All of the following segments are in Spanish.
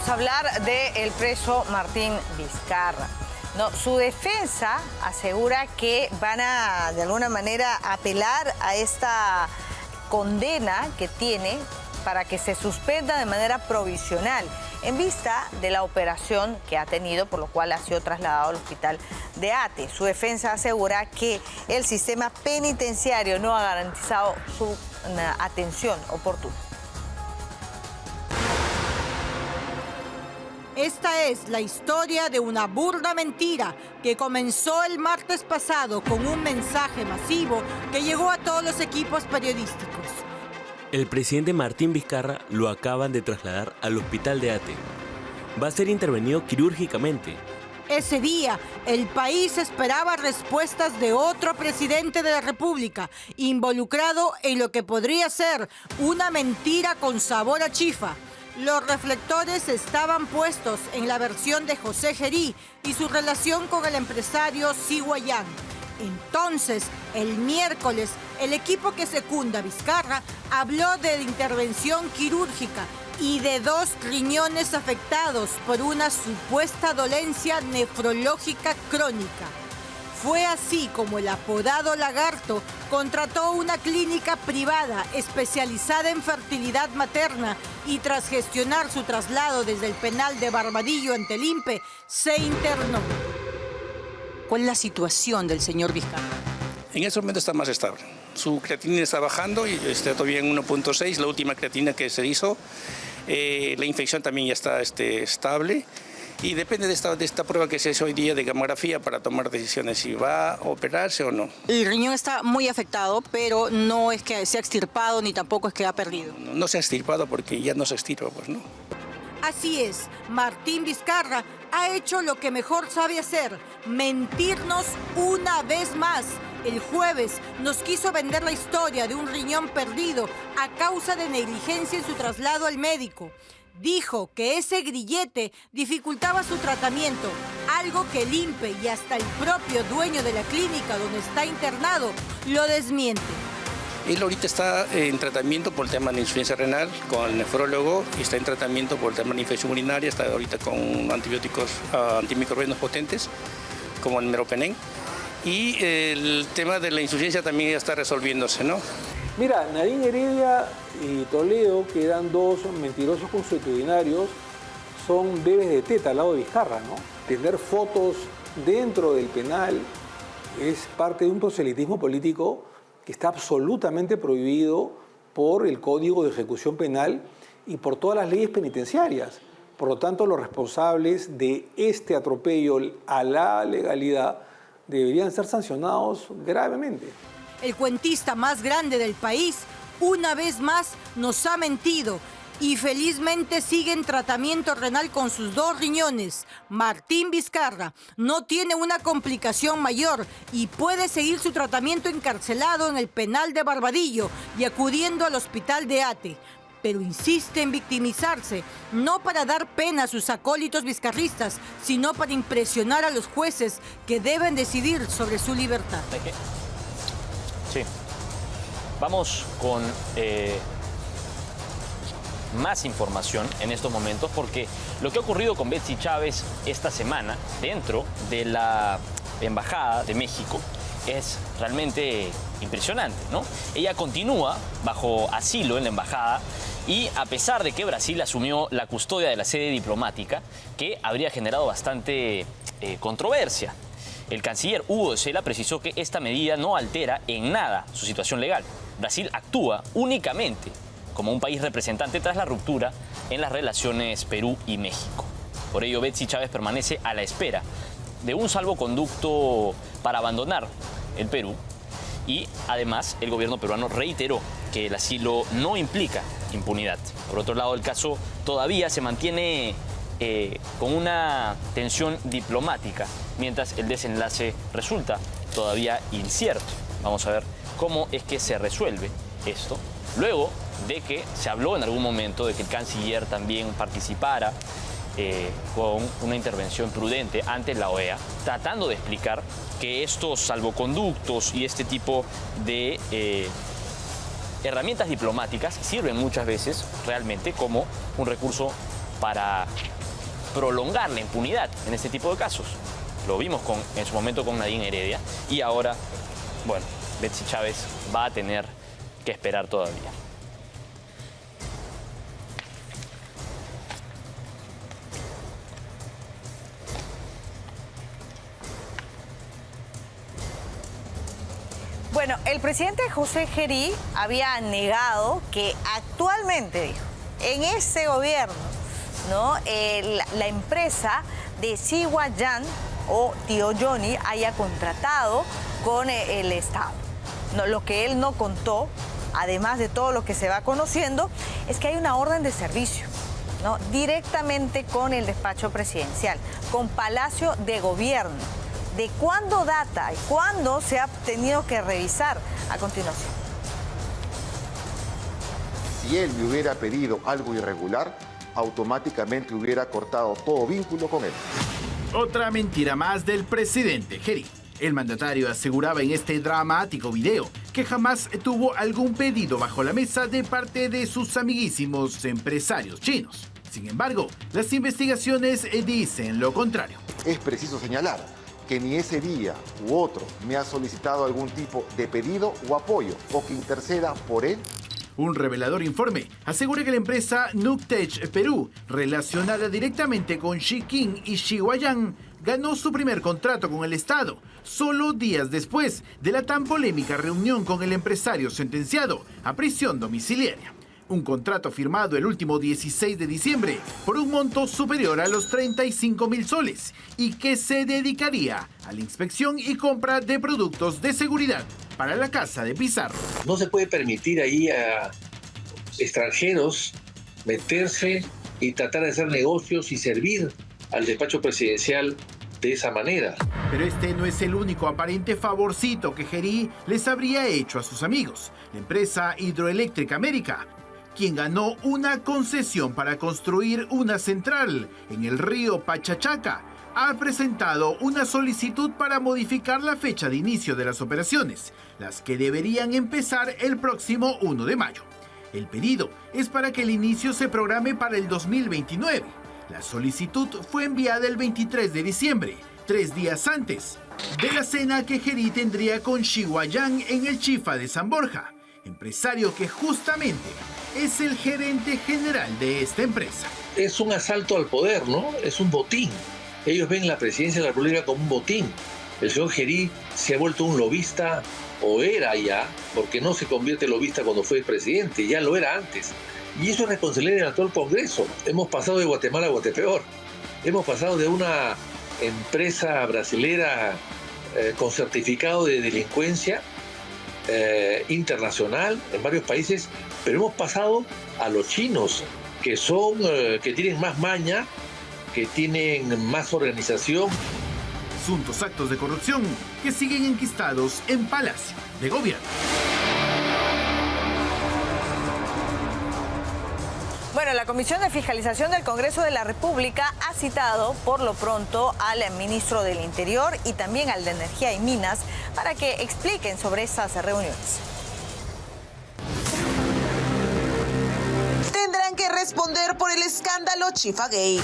Vamos a hablar del preso Martín Vizcarra. No, su defensa asegura que van a, de alguna manera, apelar a esta condena que tiene para que se suspenda de manera provisional en vista de la operación que ha tenido, por lo cual ha sido trasladado al hospital de Ate. Su defensa asegura que el sistema penitenciario no ha garantizado su atención oportuna. Esta es la historia de una burda mentira que comenzó el martes pasado con un mensaje masivo que llegó a todos los equipos periodísticos. El presidente Martín Vizcarra lo acaban de trasladar al hospital de Ate. Va a ser intervenido quirúrgicamente. Ese día, el país esperaba respuestas de otro presidente de la República, involucrado en lo que podría ser una mentira con sabor a chifa. Los reflectores estaban puestos en la versión de José Gerí y su relación con el empresario Sigua Yang. Entonces, el miércoles, el equipo que secunda a Vizcarra habló de intervención quirúrgica y de 2 riñones afectados por una supuesta dolencia nefrológica crónica. Fue así como el apodado Lagarto contrató una clínica privada especializada en fertilidad materna y tras gestionar su traslado desde el penal de Barbadillo ante el INPE, se internó. ¿Cuál es la situación del señor Vizcarra? En ese momento está más estable. Su creatinina está bajando y está todavía en 1.6, la última creatina que se hizo. La infección también ya está estable. Y depende de esta prueba que se hace hoy día de gamografía para tomar decisiones si va a operarse o no. El riñón está muy afectado, pero no es que se ha extirpado ni tampoco es que ha perdido. No se ha extirpado porque ya no se extirpa, pues no. Así es, Martín Vizcarra ha hecho lo que mejor sabe hacer, mentirnos una vez más. El jueves nos quiso vender la historia de un riñón perdido a causa de negligencia en su traslado al médico. Dijo que ese grillete dificultaba su tratamiento, algo que el INPE y hasta el propio dueño de la clínica donde está internado lo desmiente. Él ahorita está en tratamiento por el tema de insuficiencia renal con el nefrólogo y está en tratamiento por el tema de infección urinaria, está ahorita con antibióticos antimicrobianos potentes como el meropenem. Y el tema de la insuficiencia también ya está resolviéndose, ¿no? Mira, Nadine Heredia y Toledo, que eran 2 mentirosos consuetudinarios, son bebés de teta al lado de Vizcarra, ¿no? Tener fotos dentro del penal es parte de un proselitismo político que está absolutamente prohibido por el Código de Ejecución Penal y por todas las leyes penitenciarias. Por lo tanto, los responsables de este atropello a la legalidad deberían ser sancionados gravemente. El cuentista más grande del país, una vez más, nos ha mentido y felizmente sigue en tratamiento renal con sus 2 riñones. Martín Vizcarra no tiene una complicación mayor y puede seguir su tratamiento encarcelado en el penal de Barbadillo y acudiendo al hospital de Ate. Pero insiste en victimizarse, no para dar pena a sus acólitos vizcarristas, sino para impresionar a los jueces que deben decidir sobre su libertad. Sí. Vamos con más información en estos momentos porque lo que ha ocurrido con Betsy Chávez esta semana dentro de la Embajada de México es realmente impresionante, ¿no? Ella continúa bajo asilo en la embajada y a pesar de que Brasil asumió la custodia de la sede diplomática, que habría generado bastante controversia. El canciller Hugo de Sela precisó que esta medida no altera en nada su situación legal. Brasil actúa únicamente como un país representante tras la ruptura en las relaciones Perú y México. Por ello, Betsy Chávez permanece a la espera de un salvoconducto para abandonar el Perú y además el gobierno peruano reiteró que el asilo no implica impunidad. Por otro lado, el caso todavía se mantiene con una tensión diplomática, mientras el desenlace resulta todavía incierto. Vamos a ver cómo es que se resuelve esto, luego de que se habló en algún momento de que el canciller también participara con una intervención prudente ante la OEA, tratando de explicar que estos salvoconductos y este tipo de herramientas diplomáticas sirven muchas veces realmente como un recurso para prolongar la impunidad en este tipo de casos. Lo vimos en su momento con Nadine Heredia y ahora, bueno, Betsy Chávez va a tener que esperar todavía. Bueno, el presidente José Gerí había negado que actualmente, dijo, en ese gobierno, ¿no? La empresa de Siguayán o Tío Johnny haya contratado con el Estado. No, lo que él no contó, además de todo lo que se va conociendo, es que hay una orden de servicio, ¿no? Directamente con el despacho presidencial, con Palacio de Gobierno. ¿De cuándo data y cuándo se ha tenido que revisar? A continuación. Si él me hubiera pedido algo irregular, automáticamente hubiera cortado todo vínculo con él. Otra mentira más del presidente Gerí. El mandatario aseguraba en este dramático video que jamás tuvo algún pedido bajo la mesa de parte de sus amiguísimos empresarios chinos. Sin embargo, las investigaciones dicen lo contrario. Es preciso señalar que ni ese día u otro me ha solicitado algún tipo de pedido o apoyo o que interceda por él. Un revelador informe asegura que la empresa Nuctech Perú, relacionada directamente con Xiqing y Siguayán, ganó su primer contrato con el Estado, solo días después de la tan polémica reunión con el empresario sentenciado a prisión domiciliaria. Un contrato firmado el último 16 de diciembre por un monto superior a los 35.000 soles y que se dedicaría a la inspección y compra de productos de seguridad para la casa de Pizarro. No se puede permitir ahí a extranjeros meterse y tratar de hacer negocios y servir al despacho presidencial de esa manera. Pero este no es el único aparente favorcito que Gerí les habría hecho a sus amigos. La empresa Hidroeléctrica América, quien ganó una concesión para construir una central en el río Pachachaca, ha presentado una solicitud para modificar la fecha de inicio de las operaciones, las que deberían empezar el próximo 1 de mayo. El pedido es para que el inicio se programe para el 2029. La solicitud fue enviada el 23 de diciembre, 3 días antes de la cena que Gerí tendría con Siguayán en el Chifa de San Borja, empresario que justamente es el gerente general de esta empresa. Es un asalto al poder, ¿no? Es un botín. Ellos ven la presidencia de la República como un botín. El señor Gerí se ha vuelto un lobista, o era ya, porque no se convierte en lobista cuando fue presidente, ya lo era antes. Y eso es responsabilidad del actual Congreso. Hemos pasado de Guatemala a Guatepeor. Hemos pasado de una empresa brasilera con certificado de delincuencia internacional en varios países, pero hemos pasado a los chinos, que tienen más maña, que tienen más organización. Presuntos actos de corrupción que siguen enquistados en Palacio de Gobierno. Bueno, la Comisión de Fiscalización del Congreso de la República ha citado por lo pronto al ministro del Interior y también al de Energía y Minas para que expliquen sobre esas reuniones. Tendrán que responder por el escándalo Chifagate.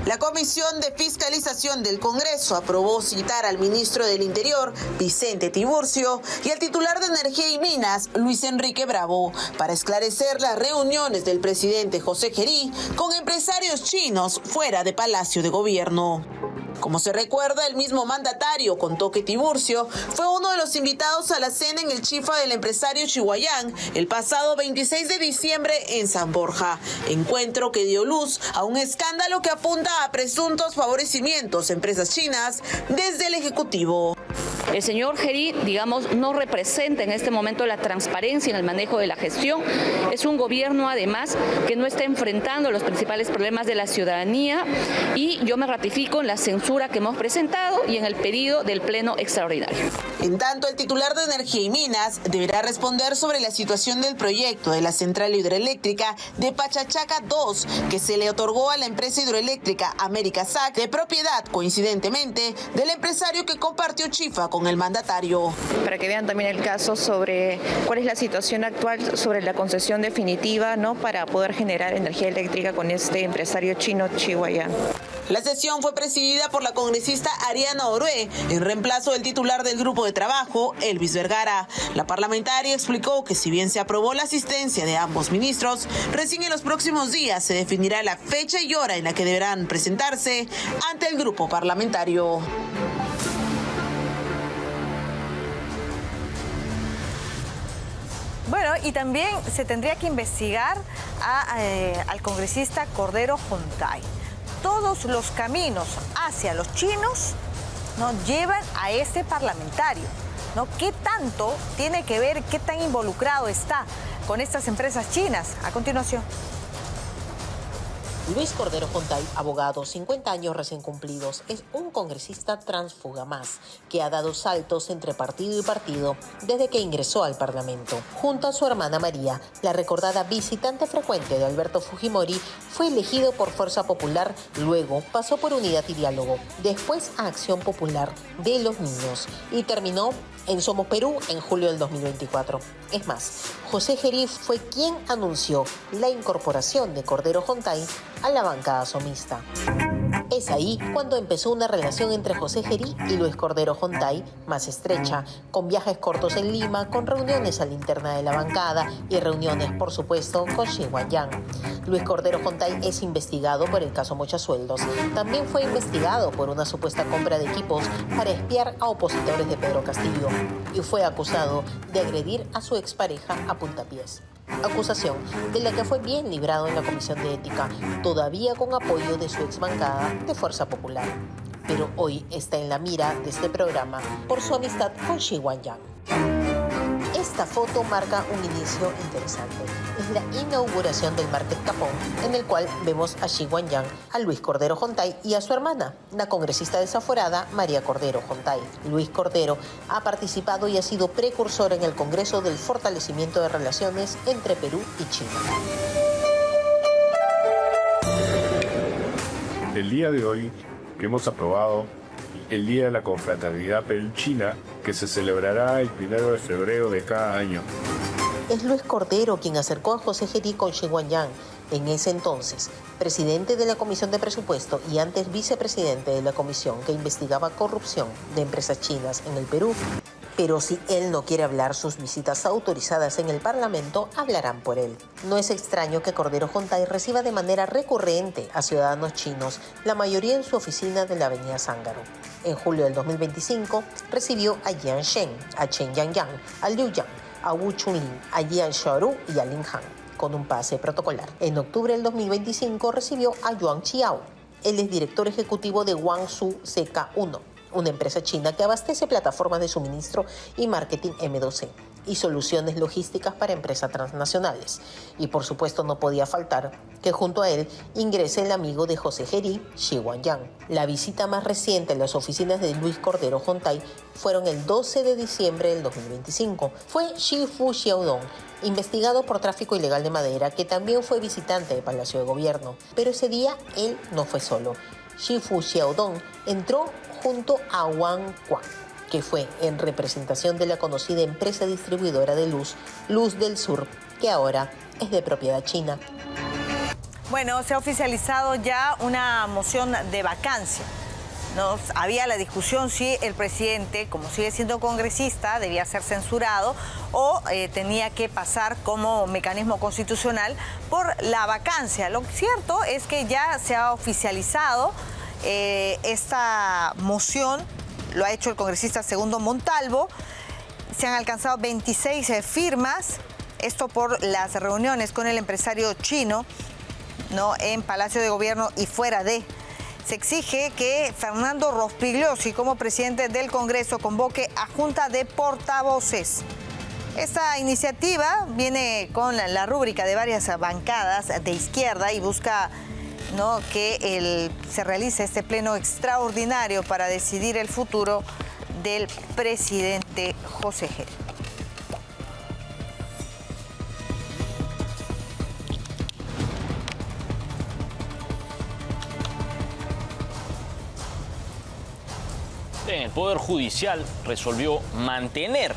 La Comisión de Fiscalización del Congreso aprobó citar al ministro del Interior, Vicente Tiburcio, y al titular de Energía y Minas, Luis Enrique Bravo, para esclarecer las reuniones del presidente José Gerí con empresarios chinos fuera de Palacio de Gobierno. Como se recuerda, el mismo mandatario contó que Tiburcio fue uno de los invitados a la cena en el Chifa del empresario Siguayán el pasado 26 de diciembre en San Borja, encuentro que dio luz a un escándalo que apunta a presuntos favorecimientos a empresas chinas desde el Ejecutivo. El señor Gerí, digamos, no representa en este momento la transparencia en el manejo de la gestión. Es un gobierno, además, que no está enfrentando los principales problemas de la ciudadanía y yo me ratifico en la censura que hemos presentado y en el pedido del Pleno Extraordinario. En tanto, el titular de Energía y Minas deberá responder sobre la situación del proyecto de la central hidroeléctrica de Pachachaca 2, que se le otorgó a la empresa hidroeléctrica América SAC, de propiedad, coincidentemente, del empresario que compartió Chifa con con el mandatario. Para que vean también el caso sobre cuál es la situación actual sobre la concesión definitiva, ¿no?, para poder generar energía eléctrica con este empresario chino Chihuayán. La sesión fue presidida por la congresista Ariana Orué, en reemplazo del titular del grupo de trabajo, Elvis Vergara. La parlamentaria explicó que si bien se aprobó la asistencia de ambos ministros, recién en los próximos días se definirá la fecha y hora en la que deberán presentarse ante el grupo parlamentario. Bueno, y también se tendría que investigar al congresista Cordero Jontay. Todos los caminos hacia los chinos, ¿no?, llevan a este parlamentario, ¿no? ¿Qué tanto tiene que ver, qué tan involucrado está con estas empresas chinas? A continuación. Luis Cordero Jontay, abogado, 50 años recién cumplidos, es un congresista tránsfuga más, que ha dado saltos entre partido y partido desde que ingresó al Parlamento. Junto a su hermana María, la recordada visitante frecuente de Alberto Fujimori, fue elegido por Fuerza Popular, luego pasó por Unidad y Diálogo, después a Acción Popular de los Niños y terminó en Somos Perú en julio del 2024. Es más, José Gerí fue quien anunció la incorporación de Cordero Jontay a la bancada somista. Es ahí cuando empezó una relación entre José Gerí y Luis Cordero Jontay más estrecha, con viajes cortos en Lima, con reuniones a la interna de la bancada y reuniones, por supuesto, con Xi Guangyan. Luis Cordero Jontay es investigado por el caso Mochasueldos. También fue investigado por una supuesta compra de equipos para espiar a opositores de Pedro Castillo y fue acusado de agredir a su expareja a puntapiés. Acusación de la que fue bien librado en la Comisión de Ética, todavía con apoyo de su exbancada de Fuerza Popular. Pero hoy está en la mira de este programa por su amistad con Xi Guangyan. Esta foto marca un inicio interesante. Es la inauguración del Market Capón, en el cual vemos a Xi Guangyan, a Luis Cordero Jontay y a su hermana, la congresista desaforada María Cordero Jontay. Luis Cordero ha participado y ha sido precursor en el Congreso del fortalecimiento de relaciones entre Perú y China. El día de hoy hemos aprobado el Día de la Confraternidad Perú-China, que se celebrará el 1 de febrero de cada año. Es Luis Cordero quien acercó a José Gerí con Xi Guangyan, en ese entonces presidente de la Comisión de Presupuesto y antes vicepresidente de la comisión que investigaba corrupción de empresas chinas en el Perú. Pero si él no quiere hablar, sus visitas autorizadas en el Parlamento hablarán por él. No es extraño que Cordero Jontay reciba de manera recurrente a ciudadanos chinos, la mayoría en su oficina de la avenida Zángaro. En julio del 2025 recibió a Jian Shen, a Chen Yangyang, a Liu Yang, a Wu Chunlin, a Jian Xiaoru y a Lin Han, con un pase protocolar. En octubre del 2025 recibió a Yuan Qiao. Él es director ejecutivo de Guangzhou CK1, una empresa china que abastece plataformas de suministro y marketing M2C y soluciones logísticas para empresas transnacionales. Y por supuesto no podía faltar que junto a él ingrese el amigo de José Gerí, Xi Guangyan. La visita más reciente en las oficinas de Luis Cordero Jontay fueron el 12 de diciembre del 2025. Fue Shifu Xiaodong, investigado por tráfico ilegal de madera, que también fue visitante del Palacio de Gobierno. Pero ese día él no fue solo. Shifu Xiaodong entró junto a Wang Quan, que fue en representación de la conocida empresa distribuidora de luz, Luz del Sur, que ahora es de propiedad china. Bueno, se ha oficializado ya una moción de vacancia. ¿No? Había la discusión si el presidente, como sigue siendo congresista, debía ser censurado o tenía que pasar como mecanismo constitucional por la vacancia. Lo cierto es que ya se ha oficializado esta moción, lo ha hecho el congresista Segundo Montalvo. Se han alcanzado 26 firmas, esto por las reuniones con el empresario chino, ¿no?, en Palacio de Gobierno y fuera de. Se exige que Fernando Rospigliosi, como presidente del Congreso, convoque a Junta de Portavoces. Esta iniciativa viene con la rúbrica de varias bancadas de izquierda y busca, ¿no?, que se realice este pleno extraordinario para decidir el futuro del presidente José Gerí. El Poder Judicial resolvió mantener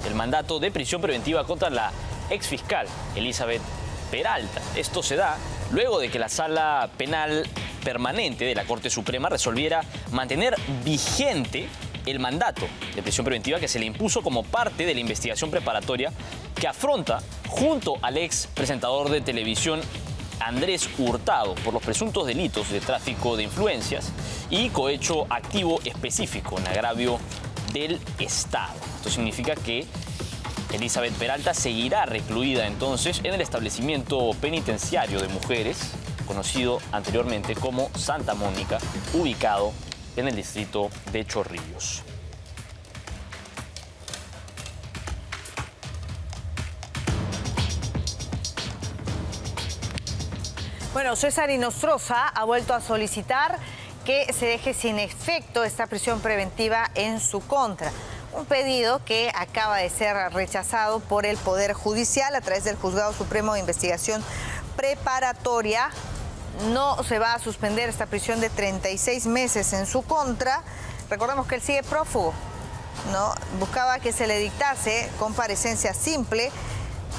el mandato de prisión preventiva contra la exfiscal Elizabeth Peralta. Esto se da luego de que la Sala Penal Permanente de la Corte Suprema resolviera mantener vigente el mandato de prisión preventiva que se le impuso como parte de la investigación preparatoria que afronta junto al ex presentador de televisión Andrés Hurtado por los presuntos delitos de tráfico de influencias y cohecho activo específico en agravio del Estado. Esto significa que Elizabeth Peralta seguirá recluida entonces en el establecimiento penitenciario de mujeres, conocido anteriormente como Santa Mónica, ubicado en el distrito de Chorrillos. Bueno, César Inostroza ha vuelto a solicitar que se deje sin efecto esta prisión preventiva en su contra. Un pedido que acaba de ser rechazado por el Poder Judicial a través del Juzgado Supremo de Investigación Preparatoria. No se va a suspender esta prisión de 36 meses en su contra. Recordemos que él sigue prófugo, ¿no? Buscaba que se le dictase comparecencia simple,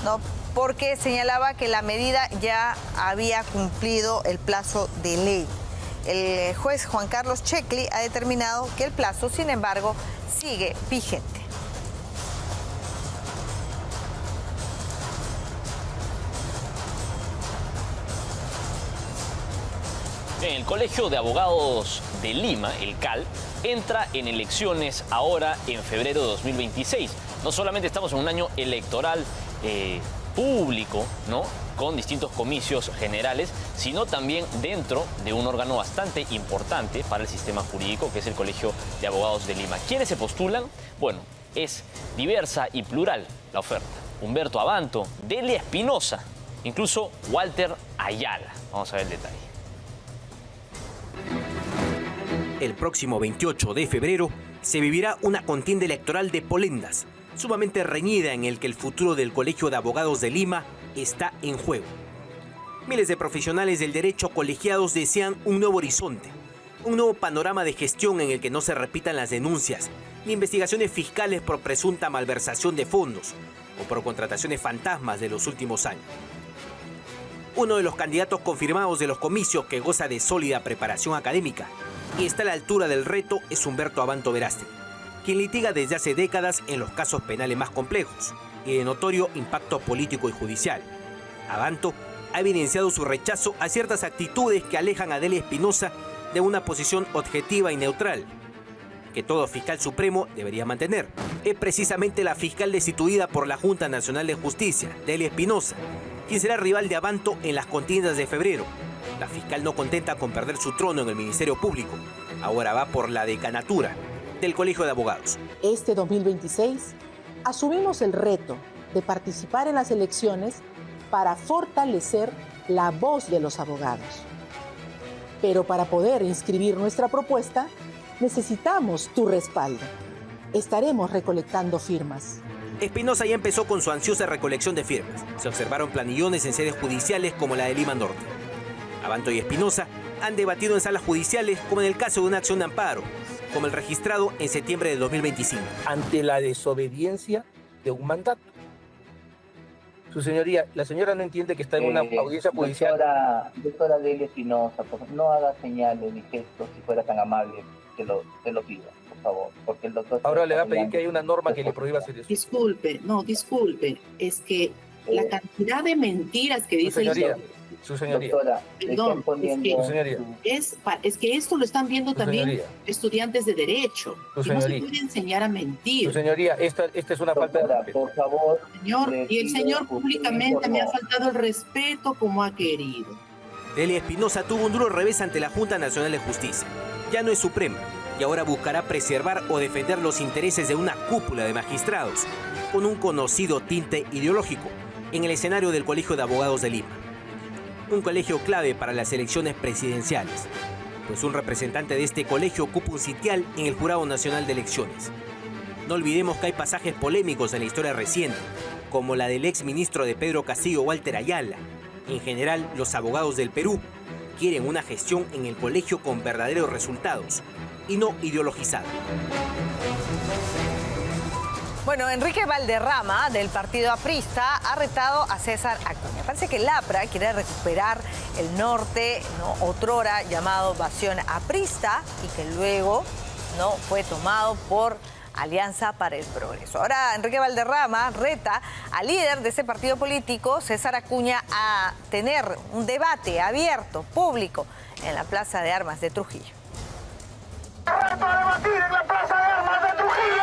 ¿no? Porque señalaba que la medida ya había cumplido el plazo de ley. El juez Juan Carlos Checli ha determinado que el plazo, sin embargo, sigue vigente. El Colegio de Abogados de Lima, el CAL, entra en elecciones ahora en febrero de 2026. No solamente estamos en un año electoral público, ¿no?, con distintos comicios generales, sino también dentro de un órgano bastante importante para el sistema jurídico, que es el Colegio de Abogados de Lima. ¿Quiénes se postulan? Bueno, es diversa y plural la oferta. Humberto Abanto, Delia Espinosa, incluso Walter Ayala. Vamos a ver el detalle. El próximo 28 de febrero se vivirá una contienda electoral de polendas, sumamente reñida, en el que el futuro del Colegio de Abogados de Lima está en juego. Miles de profesionales del derecho colegiados desean un nuevo horizonte, un nuevo panorama de gestión en el que no se repitan las denuncias ni investigaciones fiscales por presunta malversación de fondos o por contrataciones fantasmas de los últimos años. Uno de los candidatos confirmados de los comicios, que goza de sólida preparación académica y está a la altura del reto, es Humberto Abanto Verástegui, quien litiga desde hace décadas en los casos penales más complejos y de notorio impacto político y judicial. Abanto ha evidenciado su rechazo a ciertas actitudes que alejan a Delia Espinosa de una posición objetiva y neutral, que todo fiscal supremo debería mantener. Es precisamente la fiscal destituida por la Junta Nacional de Justicia, Delia Espinosa, quien será rival de Abanto en las contiendas de febrero. La fiscal, no contenta con perder su trono en el Ministerio Público, ahora va por la decanatura del Colegio de Abogados. Este 2026 asumimos el reto de participar en las elecciones para fortalecer la voz de los abogados. Pero para poder inscribir nuestra propuesta, necesitamos tu respaldo. Estaremos recolectando firmas. Espinosa ya empezó con su ansiosa recolección de firmas. Se observaron planillones en sedes judiciales como la de Lima Norte. Abanto y Espinosa han debatido en salas judiciales, como en el caso de una acción de amparo, como el registrado en septiembre de 2025. Ante la desobediencia de un mandato. Su señoría, la señora no entiende que está en una audiencia judicial. Doctora Delia Espinosa, no haga señales ni gestos, si fuera tan amable, te lo pido, por favor, porque el doctor... Ahora le va a pedir que haya una norma que le prohíba hacer eso. Disculpe, es que la cantidad de mentiras que dice el doctor... Su señoría. Doctora, perdón, es que esto lo están viendo también estudiantes de derecho. Y no se puede enseñar a mentir. Su señoría, esta es una falta de respeto. Por favor. Señor, y el señor públicamente me ha faltado el respeto como ha querido. Delia Espinosa tuvo un duro revés ante la Junta Nacional de Justicia. Ya no es suprema y ahora buscará preservar o defender los intereses de una cúpula de magistrados con un conocido tinte ideológico en el escenario del Colegio de Abogados de Lima. Un colegio clave para las elecciones presidenciales, pues un representante de este colegio ocupa un sitial en el Jurado Nacional de Elecciones. No olvidemos que hay pasajes polémicos en la historia reciente, como la del ex ministro de Pedro Castillo, Walter Ayala. En general, los abogados del Perú quieren una gestión en el colegio con verdaderos resultados, y no ideologizada. Bueno, Enrique Valderrama, del partido aprista, ha retado a César Acuña. Parece que el APRA quiere recuperar el norte, ¿no?, otrora llamado Bastión Aprista, y que luego, ¿no?, fue tomado por Alianza para el Progreso. Ahora Enrique Valderrama reta al líder de ese partido político, César Acuña, a tener un debate abierto, público, en la Plaza de Armas de Trujillo. ¡Reto a debatir en la Plaza de Armas de Trujillo!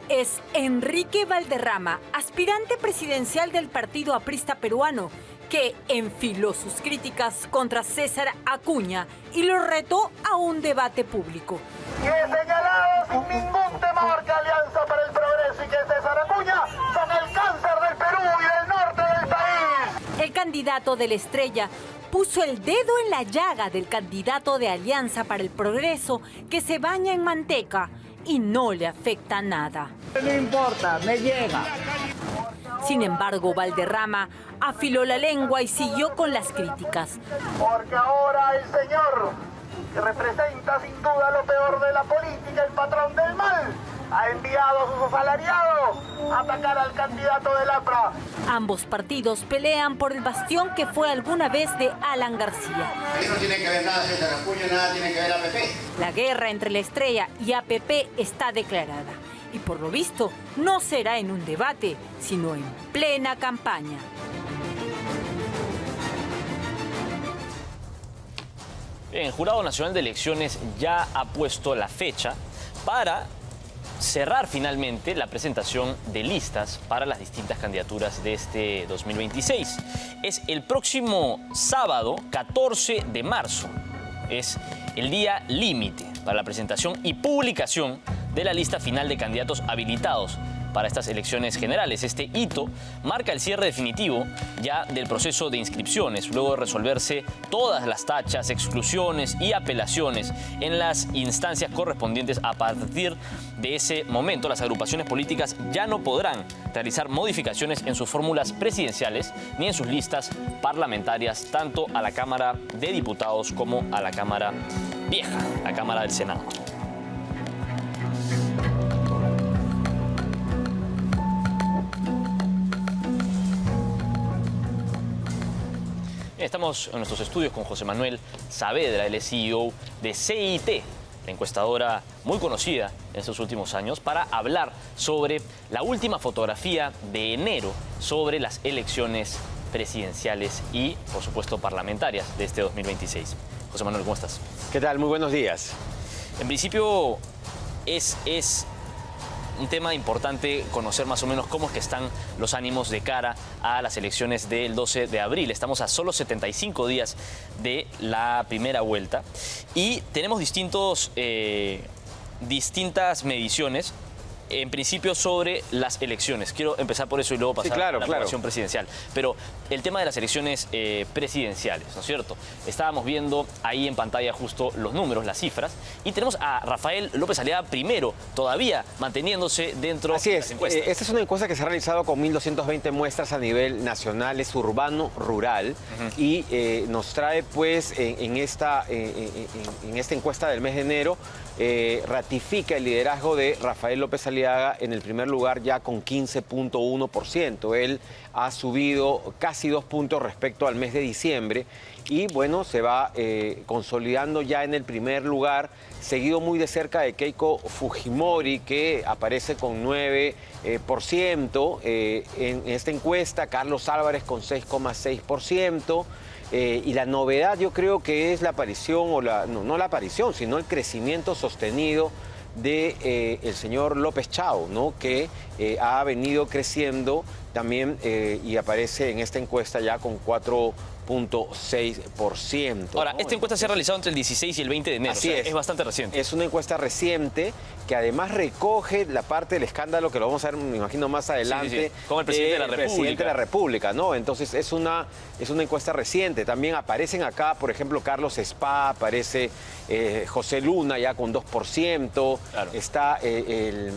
Es Enrique Valderrama, aspirante presidencial del partido aprista peruano, que enfiló sus críticas contra César Acuña y lo retó a un debate público. Y he señalado sin ningún temor que Alianza para el Progreso y que César Acuña son el cáncer del Perú y del norte del país. El candidato de la Estrella puso el dedo en la llaga del candidato de Alianza para el Progreso, que se baña en manteca y no le afecta nada. No importa, me llega. Sin embargo, Valderrama afiló la lengua y siguió con las críticas. Porque ahora el señor, que representa sin duda lo peor de la política, el patrón del mal, ha enviado a sus asalariados a atacar al candidato del APRA. Ambos partidos pelean por el bastión que fue alguna vez de Alan García. Ahí no tiene que ver nada César Acuña, nada tiene que ver APP. La guerra entre la Estrella y APP está declarada. Y por lo visto, no será en un debate, sino en plena campaña. El Jurado Nacional de Elecciones ya ha puesto la fecha para cerrar finalmente la presentación de listas para las distintas candidaturas de este 2026. Es el próximo sábado, 14 de marzo. Es el día límite para la presentación y publicación de la lista final de candidatos habilitados para estas elecciones generales. Este hito marca el cierre definitivo ya del proceso de inscripciones, luego de resolverse todas las tachas, exclusiones y apelaciones en las instancias correspondientes. A partir de ese momento, las agrupaciones políticas ya no podrán realizar modificaciones en sus fórmulas presidenciales ni en sus listas parlamentarias, tanto a la Cámara de Diputados como a la Cámara Vieja, la Cámara del Senado. Estamos en nuestros estudios con José Manuel Saavedra, el CEO de CIT, la encuestadora muy conocida en estos últimos años, para hablar sobre la última fotografía de enero sobre las elecciones presidenciales y, por supuesto, parlamentarias de este 2026. José Manuel, ¿cómo estás? ¿Qué tal? Muy buenos días. En principio, es un tema importante conocer más o menos cómo es que están los ánimos de cara a las elecciones del 12 de abril. Estamos a solo 75 días de la primera vuelta y tenemos distintas mediciones, en principio sobre las elecciones. Quiero empezar por eso y luego pasar a la aprobación presidencial. Pero el tema de las elecciones presidenciales, ¿no es cierto? Estábamos viendo ahí en pantalla justo los números, las cifras, y tenemos a Rafael López Aliaga primero, todavía manteniéndose dentro de las encuestas. Esta es una encuesta que se ha realizado con 1.220 muestras a nivel nacional, es urbano, rural, y nos trae pues en esta encuesta del mes de enero, ratifica el liderazgo de Rafael López Aliaga en el primer lugar ya con 15.1%. Él ha subido casi 2 puntos respecto al mes de diciembre y bueno, se va consolidando ya en el primer lugar, seguido muy de cerca de Keiko Fujimori, que aparece con 9%. En esta encuesta, Carlos Álvarez con 6,6%. Y la novedad yo creo que es la aparición, no la aparición, sino el crecimiento sostenido de el señor López Chao, ¿no? Que ha venido creciendo también y aparece en esta encuesta ya con 4.6%. Ahora, ¿no? esta encuesta se ha realizado entre el 16 y el 20 de enero. Así es bastante reciente. Es una encuesta reciente que además recoge la parte del escándalo que lo vamos a ver, me imagino, más adelante. Como el presidente de la República. Presidente de la República, ¿no? Entonces es una encuesta reciente. También aparecen acá, por ejemplo, Carlos Spa, aparece José Luna ya con 2%. Claro. Está el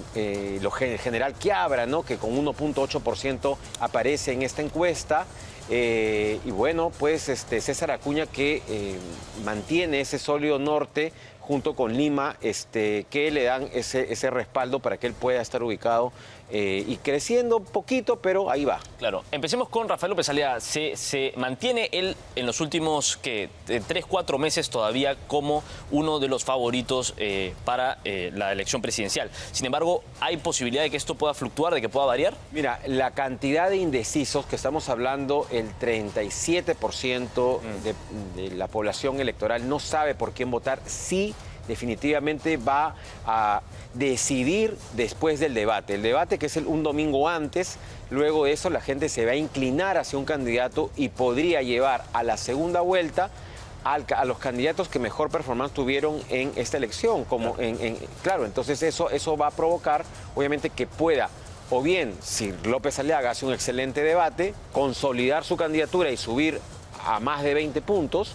general Quiabra, ¿no? Que con 1.8% aparece en esta encuesta. Y bueno, pues César Acuña, que mantiene ese sólido norte junto con Lima, que le dan ese respaldo para que él pueda estar ubicado y creciendo poquito, pero ahí va. Claro. Empecemos con Rafael López Aliaga. Se mantiene él en los últimos 3-4 meses todavía como uno de los favoritos para la elección presidencial. Sin embargo, ¿hay posibilidad de que esto pueda fluctuar, de que pueda variar? Mira, la cantidad de indecisos que estamos hablando, el 37% de la población electoral no sabe por quién votar, sí definitivamente va a decidir después del debate. El debate que es un domingo antes, luego de eso la gente se va a inclinar hacia un candidato y podría llevar a la segunda vuelta a los candidatos que mejor performance tuvieron en esta elección. Claro, entonces eso va a provocar, obviamente, que pueda, o bien, si López Aliaga hace un excelente debate, consolidar su candidatura y subir a más de 20 puntos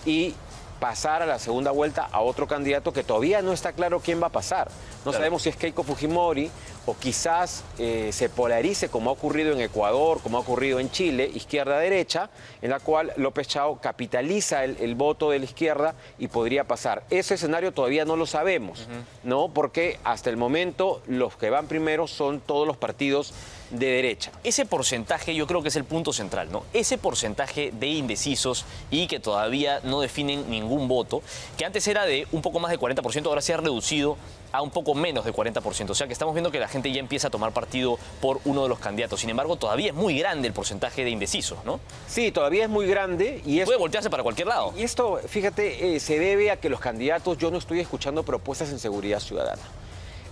y pasar a la segunda vuelta a otro candidato que todavía no está claro quién va a pasar. No sabemos si es Keiko Fujimori o quizás se polarice como ha ocurrido en Ecuador, como ha ocurrido en Chile, izquierda-derecha, en la cual López Chao capitaliza el voto de la izquierda y podría pasar. Ese escenario todavía no lo sabemos, ¿no? Porque hasta el momento los que van primero son todos los partidos de derecha. Ese porcentaje yo creo que es el punto central, ¿no? Ese porcentaje de indecisos y que todavía no definen ningún voto, que antes era de un poco más de 40%, ahora se ha reducido a un poco menos de 40%. O sea que estamos viendo que la gente ya empieza a tomar partido por uno de los candidatos. Sin embargo, todavía es muy grande el porcentaje de indecisos, ¿no? Sí, todavía es muy grande. Y puede voltearse para cualquier lado. Y esto, fíjate, se debe a que los candidatos, yo no estoy escuchando propuestas en seguridad ciudadana.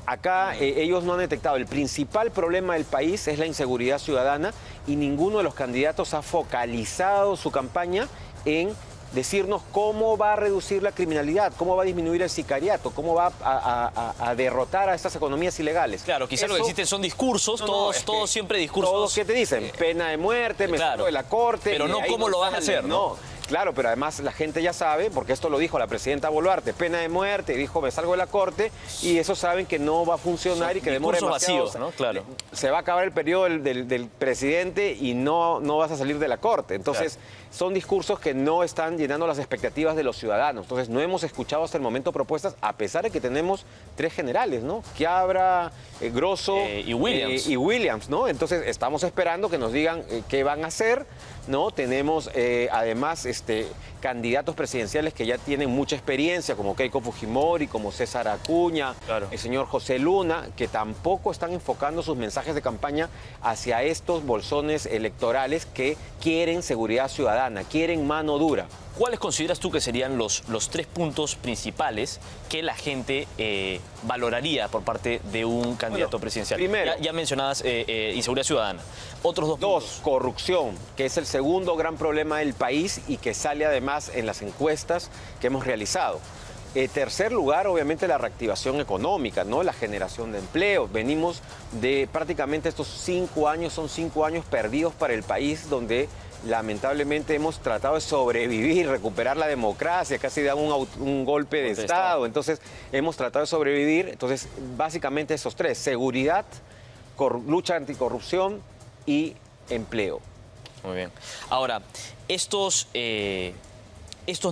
Acá ellos no han detectado. El principal problema del país es la inseguridad ciudadana y ninguno de los candidatos ha focalizado su campaña en decirnos cómo va a reducir la criminalidad, cómo va a disminuir el sicariato, cómo va a derrotar a estas economías ilegales. Claro, quizás lo que existen son discursos, todos siempre discursos. Todos que te dicen, pena de muerte, me salgo de la corte. Pero no cómo lo van a hacer, ¿no? Claro, pero además la gente ya sabe, porque esto lo dijo la presidenta Boluarte, pena de muerte, dijo me salgo de la corte, y eso saben que no va a funcionar y que demora demasiado. Vacíos, ¿no? Claro. Se va a acabar el periodo del presidente y no vas a salir de la corte. Entonces, son discursos que no están llenando las expectativas de los ciudadanos. Entonces, no hemos escuchado hasta el momento propuestas, a pesar de que tenemos 3 generales, ¿no? Quiabra, Grosso y Williams, ¿no? Entonces, estamos esperando que nos digan qué van a hacer, ¿no? Tenemos, además, candidatos presidenciales que ya tienen mucha experiencia, como Keiko Fujimori, como César Acuña, el señor José Luna, que tampoco están enfocando sus mensajes de campaña hacia estos bolsones electorales que quieren seguridad ciudadana, quieren mano dura. ¿Cuáles consideras tú que serían los 3 puntos principales que la gente valoraría por parte de un candidato presidencial? Primero, ya mencionabas inseguridad ciudadana. Otros 2 puntos. Corrupción, que es el segundo gran problema del país y que sale además en las encuestas que hemos realizado. Tercer lugar, obviamente, la reactivación económica, ¿no? La generación de empleo. Venimos de prácticamente estos 5 años, son 5 años perdidos para el país, donde lamentablemente hemos tratado de sobrevivir, recuperar la democracia, casi da un golpe de Estado. Entonces, hemos tratado de sobrevivir. Entonces, básicamente esos 3, seguridad, lucha anticorrupción y empleo. Muy bien. Ahora, estos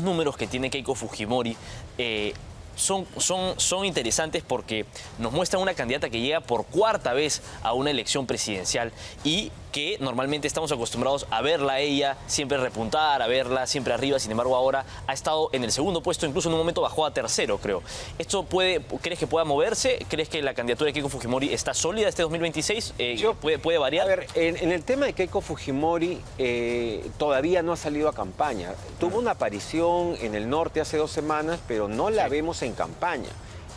números que tiene Keiko Fujimori son interesantes porque nos muestran una candidata que llega por 4ª vez a una elección presidencial y que normalmente estamos acostumbrados a verla a ella siempre repuntar, a verla siempre arriba. Sin embargo, ahora ha estado en el 2.º puesto, incluso en un momento bajó a 3.º, creo. ¿Esto crees que pueda moverse? ¿Crees que la candidatura de Keiko Fujimori está sólida este 2026? ¿Puede variar? A ver, en el tema de Keiko Fujimori todavía no ha salido a campaña. Tuvo una aparición en el norte hace 2 semanas, pero no la vemos en campaña.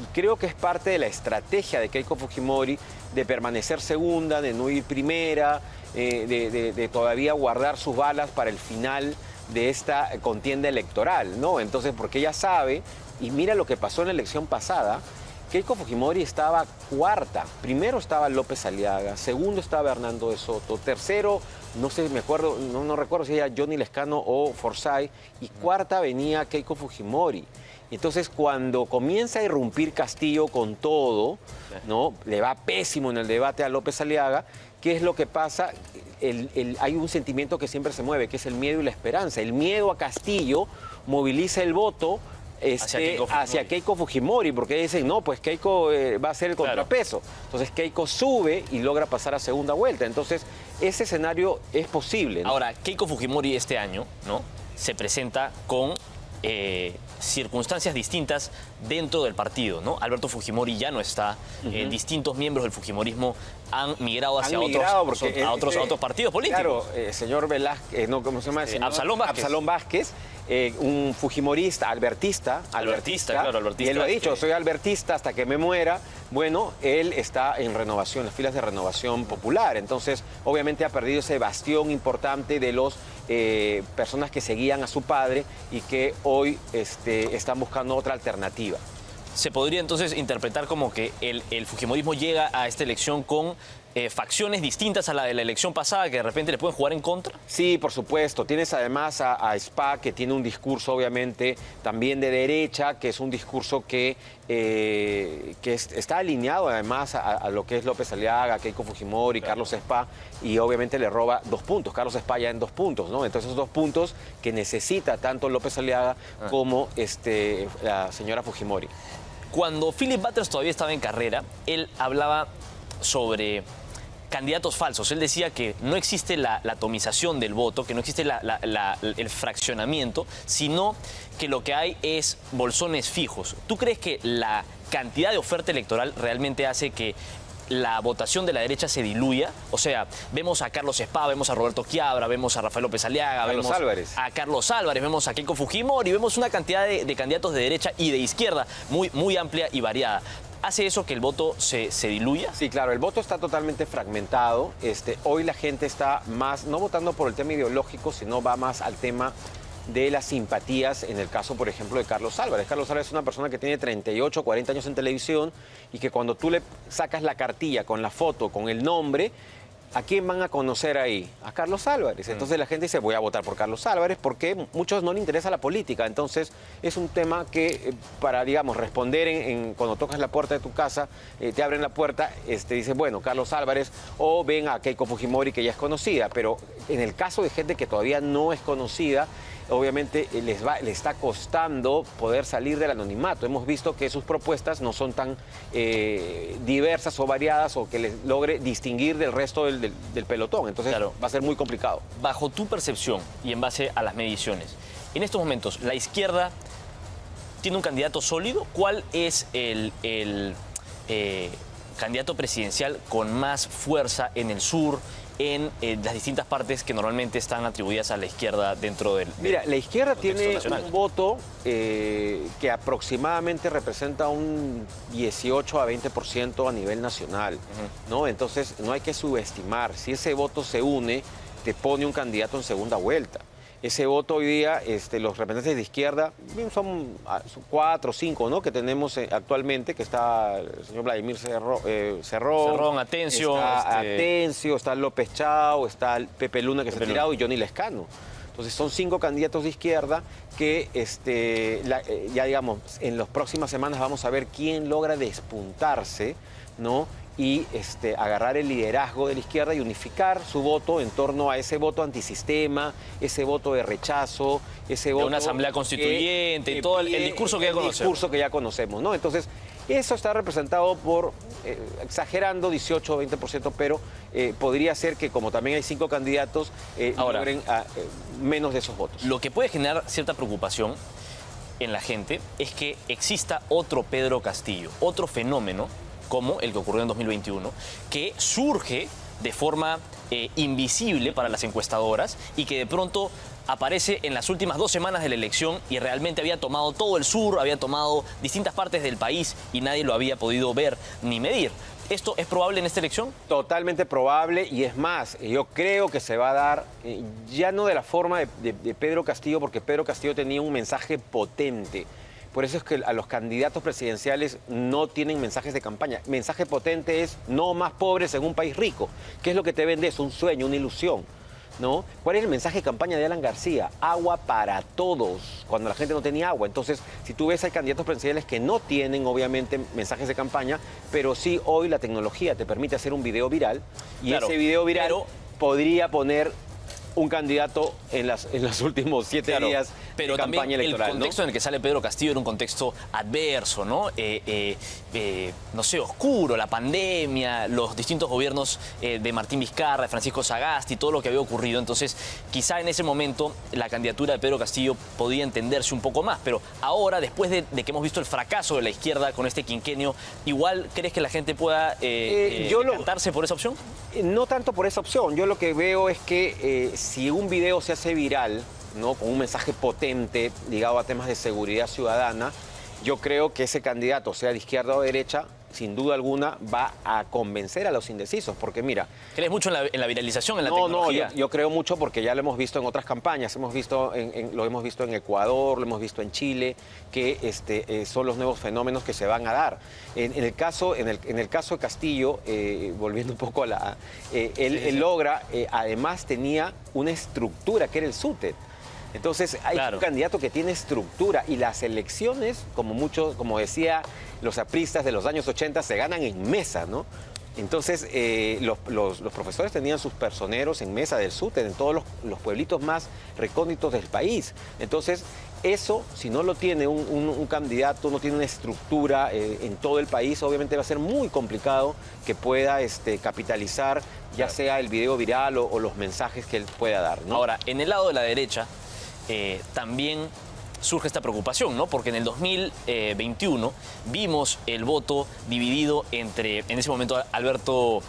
Y creo que es parte de la estrategia de Keiko Fujimori de permanecer segunda, de no ir primera, de todavía guardar sus balas para el final de esta contienda electoral, ¿no? Entonces, porque ella sabe, y mira lo que pasó en la elección pasada, Keiko Fujimori estaba 4ª. Primero estaba López Aliaga, segundo estaba Hernando de Soto, tercero, no sé, no recuerdo si era Johnny Lescano o Forsyth, y 4ª venía Keiko Fujimori. Entonces, cuando comienza a irrumpir Castillo con todo, ¿no? Le va pésimo en el debate a López Aliaga. ¿Qué es lo que pasa? Hay un sentimiento que siempre se mueve, que es el miedo y la esperanza. El miedo a Castillo moviliza el voto hacia Keiko Fujimori, porque dicen, no, pues Keiko va a ser el contrapeso. Entonces Keiko sube y logra pasar a segunda vuelta. Entonces, ese escenario es posible, ¿no? Ahora, Keiko Fujimori este año, ¿no?, se presenta con circunstancias distintas dentro del partido, ¿no? Alberto Fujimori ya no está, distintos miembros del fujimorismo han migrado hacia otros partidos políticos. Claro, señor Velázquez, no, ¿cómo se llama? Absalón Vázquez, un fujimorista, albertista, claro, y él lo ha dicho, soy albertista hasta que me muera. Bueno, él está en renovación, las filas de Renovación Popular. Entonces, obviamente ha perdido ese bastión importante de los personas que seguían a su padre y que hoy están buscando otra alternativa. ¿Se podría entonces interpretar como que el fujimorismo llega a esta elección con facciones distintas a la de la elección pasada que de repente le pueden jugar en contra? Sí, por supuesto. Tienes además a SPA, que tiene un discurso obviamente también de derecha, que es un discurso que está alineado además a lo que es López Aliaga, Keiko Fujimori, Carlos SPA, y obviamente le roba 2 puntos. Carlos SPA ya en 2 puntos, ¿no? Entonces esos 2 puntos que necesita tanto López Aliaga como la señora Fujimori. Cuando Philip Butters todavía estaba en carrera, él hablaba sobre candidatos falsos. Él decía que no existe la atomización del voto, que no existe el fraccionamiento, sino que lo que hay es bolsones fijos. ¿Tú crees que la cantidad de oferta electoral realmente hace que la votación de la derecha se diluya? O sea, vemos a Carlos SPA, vemos a Roberto Quiabra, vemos a Rafael López Aliaga, vemos a Carlos Álvarez, vemos a Keiko Fujimori, vemos una cantidad de candidatos de derecha y de izquierda muy amplia y variada. ¿Hace eso que el voto se diluya? Sí, claro, el voto está totalmente fragmentado. Hoy la gente está más, no votando por el tema ideológico, sino va más al tema de las simpatías, en el caso, por ejemplo, de Carlos Álvarez. Carlos Álvarez es una persona que tiene 38, 40 años en televisión y que cuando tú le sacas la cartilla con la foto, con el nombre, ¿a quién van a conocer ahí? A Carlos Álvarez. Entonces la gente dice, voy a votar por Carlos Álvarez porque a muchos no les interesa la política. Entonces es un tema que para, digamos, responder cuando tocas la puerta de tu casa, te abren la puerta, dice, bueno, Carlos Álvarez, o ven a Keiko Fujimori, que ya es conocida. Pero en el caso de gente que todavía no es conocida, obviamente les está costando poder salir del anonimato. Hemos visto que sus propuestas no son tan diversas o variadas o que les logre distinguir del resto del pelotón. Entonces va a ser muy complicado. Bajo tu percepción y en base a las mediciones, en estos momentos, ¿la izquierda tiene un candidato sólido? ¿Cuál es el candidato presidencial con más fuerza en el sur, en las distintas partes que normalmente están atribuidas a la izquierda dentro del Mira, la izquierda tiene un voto que aproximadamente representa un 18 a 20% a nivel nacional, ¿no? Entonces no hay que subestimar. Si ese voto se une, te pone un candidato en segunda vuelta. Ese voto hoy día, los representantes de izquierda, son 4 o 5, ¿no?, que tenemos actualmente, que está el señor Vladimir Cerrón, Atencio. Está Atencio, está López Chao, está el Pepe Luna, que se ha tirado, y Johnny Lescano. Entonces son 5 candidatos de izquierda que ya digamos, en las próximas semanas vamos a ver quién logra despuntarse, ¿no?, y agarrar el liderazgo de la izquierda y unificar su voto en torno a ese voto antisistema, ese voto de rechazo, ese voto... De una asamblea constituyente, todo el discurso que ya conocemos. El discurso que ya conocemos, ¿no? Entonces, eso está representado por, exagerando, 18 o 20%, pero podría ser que, como también hay 5 candidatos, logren menos de esos votos. Lo que puede generar cierta preocupación en la gente es que exista otro Pedro Castillo, otro fenómeno como el que ocurrió en 2021, que surge de forma invisible para las encuestadoras y que de pronto aparece en las últimas 2 semanas de la elección y realmente había tomado todo el sur, había tomado distintas partes del país y nadie lo había podido ver ni medir. ¿Esto es probable en esta elección? Totalmente probable, y es más, yo creo que se va a dar, ya no de la forma de Pedro Castillo, porque Pedro Castillo tenía un mensaje potente. Por eso es que a los candidatos presidenciales no tienen mensajes de campaña. Mensaje potente es no más pobres en un país rico. ¿Qué es lo que te vende? Es un sueño, una ilusión, ¿no? ¿Cuál es el mensaje de campaña de Alan García? Agua para todos, cuando la gente no tenía agua. Entonces, si tú ves, hay candidatos presidenciales que no tienen, obviamente, mensajes de campaña, pero sí hoy la tecnología te permite hacer un video viral, y ese video viral podría poner un candidato en los últimos 7 días pero de campaña electoral. El contexto en el que sale Pedro Castillo era un contexto adverso, ¿no? No sé, oscuro, la pandemia, los distintos gobiernos de Martín Vizcarra, de Francisco Sagasti, todo lo que había ocurrido. Entonces, quizá en ese momento la candidatura de Pedro Castillo podía entenderse un poco más. Pero ahora, después de que hemos visto el fracaso de la izquierda con este quinquenio, ¿igual crees que la gente pueda decantarse por esa opción? No tanto por esa opción. Yo lo que veo es que si un video se hace viral, ¿no?, con un mensaje potente ligado a temas de seguridad ciudadana, yo creo que ese candidato, sea de izquierda o de derecha, sin duda alguna va a convencer a los indecisos, porque mira... ¿Crees mucho en la viralización, en la tecnología? No, yo creo mucho porque ya lo hemos visto en otras campañas, lo hemos visto en Ecuador, lo hemos visto en Chile, que son los nuevos fenómenos que se van a dar. En el caso de Castillo, volviendo un poco a él logra, además tenía una estructura que era el SUTEP. Entonces hay un candidato que tiene estructura y las elecciones, como decía los apristas de los años 80, se ganan en mesa, ¿no? Entonces los profesores tenían sus personeros en mesa del SUTEP, en todos los pueblitos más recónditos del país. Entonces eso, si no lo tiene un candidato, no tiene una estructura en todo el país, obviamente va a ser muy complicado que pueda capitalizar ya sea el video viral o los mensajes que él pueda dar, ¿no? Ahora, en el lado de la derecha, también surge esta preocupación, ¿no? Porque en el 2021 vimos el voto dividido entre, en ese momento, Alberto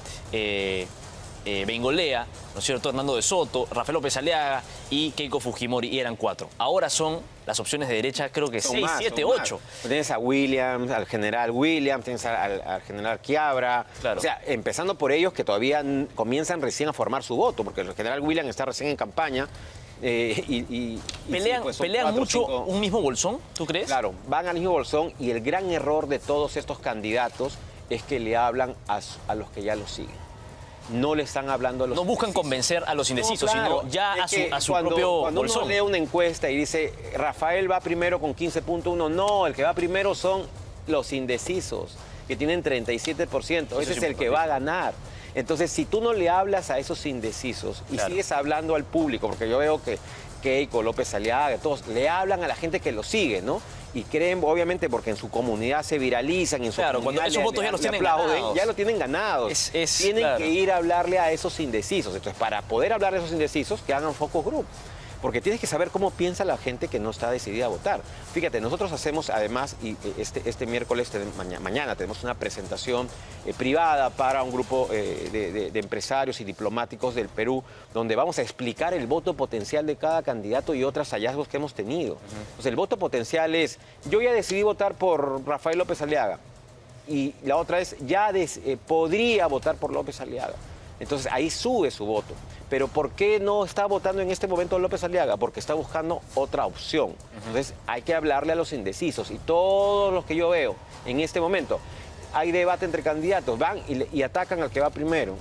Bengolea, ¿no es cierto?, Hernando de Soto, Rafael López Aliaga y Keiko Fujimori, y eran 4. Ahora son las opciones de derecha, creo que 6, 7, 8. Tienes a Williams, al general Williams, tienes al general Quiabra. Claro. O sea, empezando por ellos que todavía comienzan recién a formar su voto, porque el general Williams está recién en campaña. ¿Pelean mucho un mismo bolsón, tú crees? Claro, van al mismo bolsón, y el gran error de todos estos candidatos es que le hablan a los que ya los siguen. No le están hablando a los indecisos. No buscan convencer a los indecisos, claro, sino ya a su propio cuando bolsón. Uno lee una encuesta y dice, Rafael va primero con 15.1, no, el que va primero son los indecisos, que tienen 37%. Ese es el que va a ganar. Entonces, si tú no le hablas a esos indecisos y sigues hablando al público, porque yo veo que Keiko, López Aliaga, todos le hablan a la gente que lo sigue, ¿no? Y creen, obviamente, porque en su comunidad se viralizan, en su comunidad cuando esos votos ya los tienen aplauden, ganados. ya lo tienen ganados. Tienen que ir a hablarle a esos indecisos. Entonces, para poder hablar a esos indecisos, que hagan focus group. Porque tienes que saber cómo piensa la gente que no está decidida a votar. Fíjate, nosotros hacemos además, y este miércoles, mañana, tenemos una presentación privada para un grupo de empresarios y diplomáticos del Perú, donde vamos a explicar el voto potencial de cada candidato y otros hallazgos que hemos tenido. Entonces, el voto potencial es, yo ya decidí votar por Rafael López Aliaga, y la otra es, ya podría votar por López Aliaga. Entonces ahí sube su voto. Pero ¿por qué no está votando en este momento López Aliaga? Porque está buscando otra opción. Entonces hay que hablarle a los indecisos. Y todos los que yo veo en este momento, hay debate entre candidatos, van y atacan al que va primero.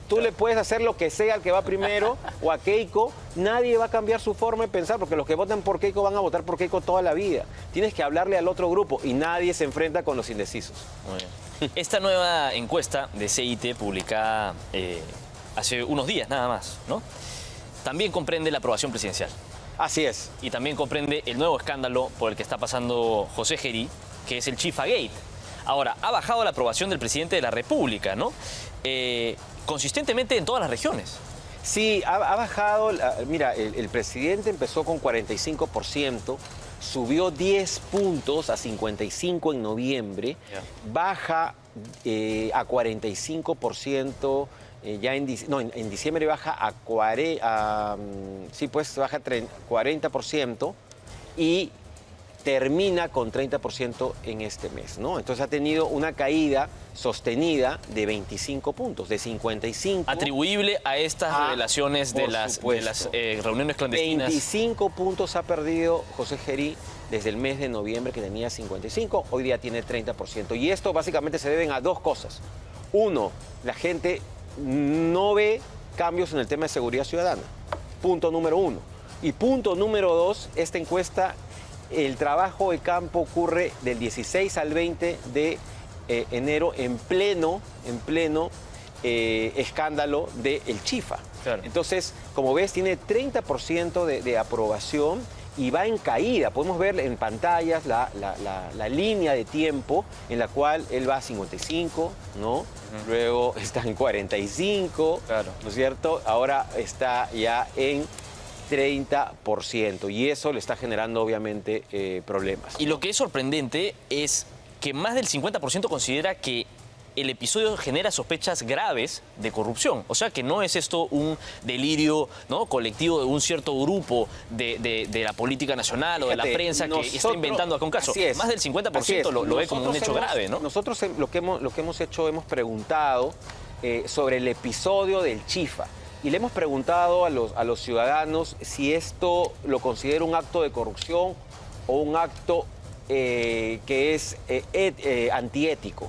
Tú le puedes hacer lo que sea al que va primero o a Keiko, nadie va a cambiar su forma de pensar, porque los que votan por Keiko van a votar por Keiko toda la vida. Tienes que hablarle al otro grupo y nadie se enfrenta con los indecisos. Muy bien. Esta nueva encuesta de CIT publicada hace unos días nada más, ¿no?, también comprende la aprobación presidencial. Así es. Y también comprende el nuevo escándalo por el que está pasando José Gerí, que es el Chifagate. Ahora, ha bajado la aprobación del presidente de la República, ¿no?, consistentemente en todas las regiones. Sí, ha bajado. Mira, el presidente empezó con 45%, subió 10 puntos a 55 en noviembre, baja a 45%, en diciembre baja a 40% y termina con 30% en este mes, ¿no? Entonces ha tenido una caída sostenida de 25 puntos, de 55. Atribuible a estas revelaciones de las reuniones clandestinas. 25 puntos ha perdido José Gerí desde el mes de noviembre, que tenía 55, hoy día tiene 30%. Y esto básicamente se deben a dos cosas. Uno, la gente no ve cambios en el tema de seguridad ciudadana. Punto número uno. Y punto número dos, esta encuesta, el trabajo de campo ocurre del 16 al 20 de enero en pleno escándalo del Chifa. Claro. Entonces, como ves, tiene 30% de aprobación y va en caída. Podemos ver en pantallas la línea de tiempo en la cual él va a 55, ¿no? Luego está en 45, claro, ¿no es cierto? Ahora está ya en 30% y eso le está generando obviamente problemas. Y lo que es sorprendente es que más del 50% considera que el episodio genera sospechas graves de corrupción. O sea que no es esto un delirio, ¿no?, colectivo de un cierto grupo de la política nacional o de la prensa que está inventando acá un caso. Más del 50% lo ve como un hecho grave, ¿no? Nosotros lo que hemos hecho, hemos preguntado sobre el episodio del Chifa. Y le hemos preguntado a los ciudadanos si esto lo considera un acto de corrupción o un acto que es antiético,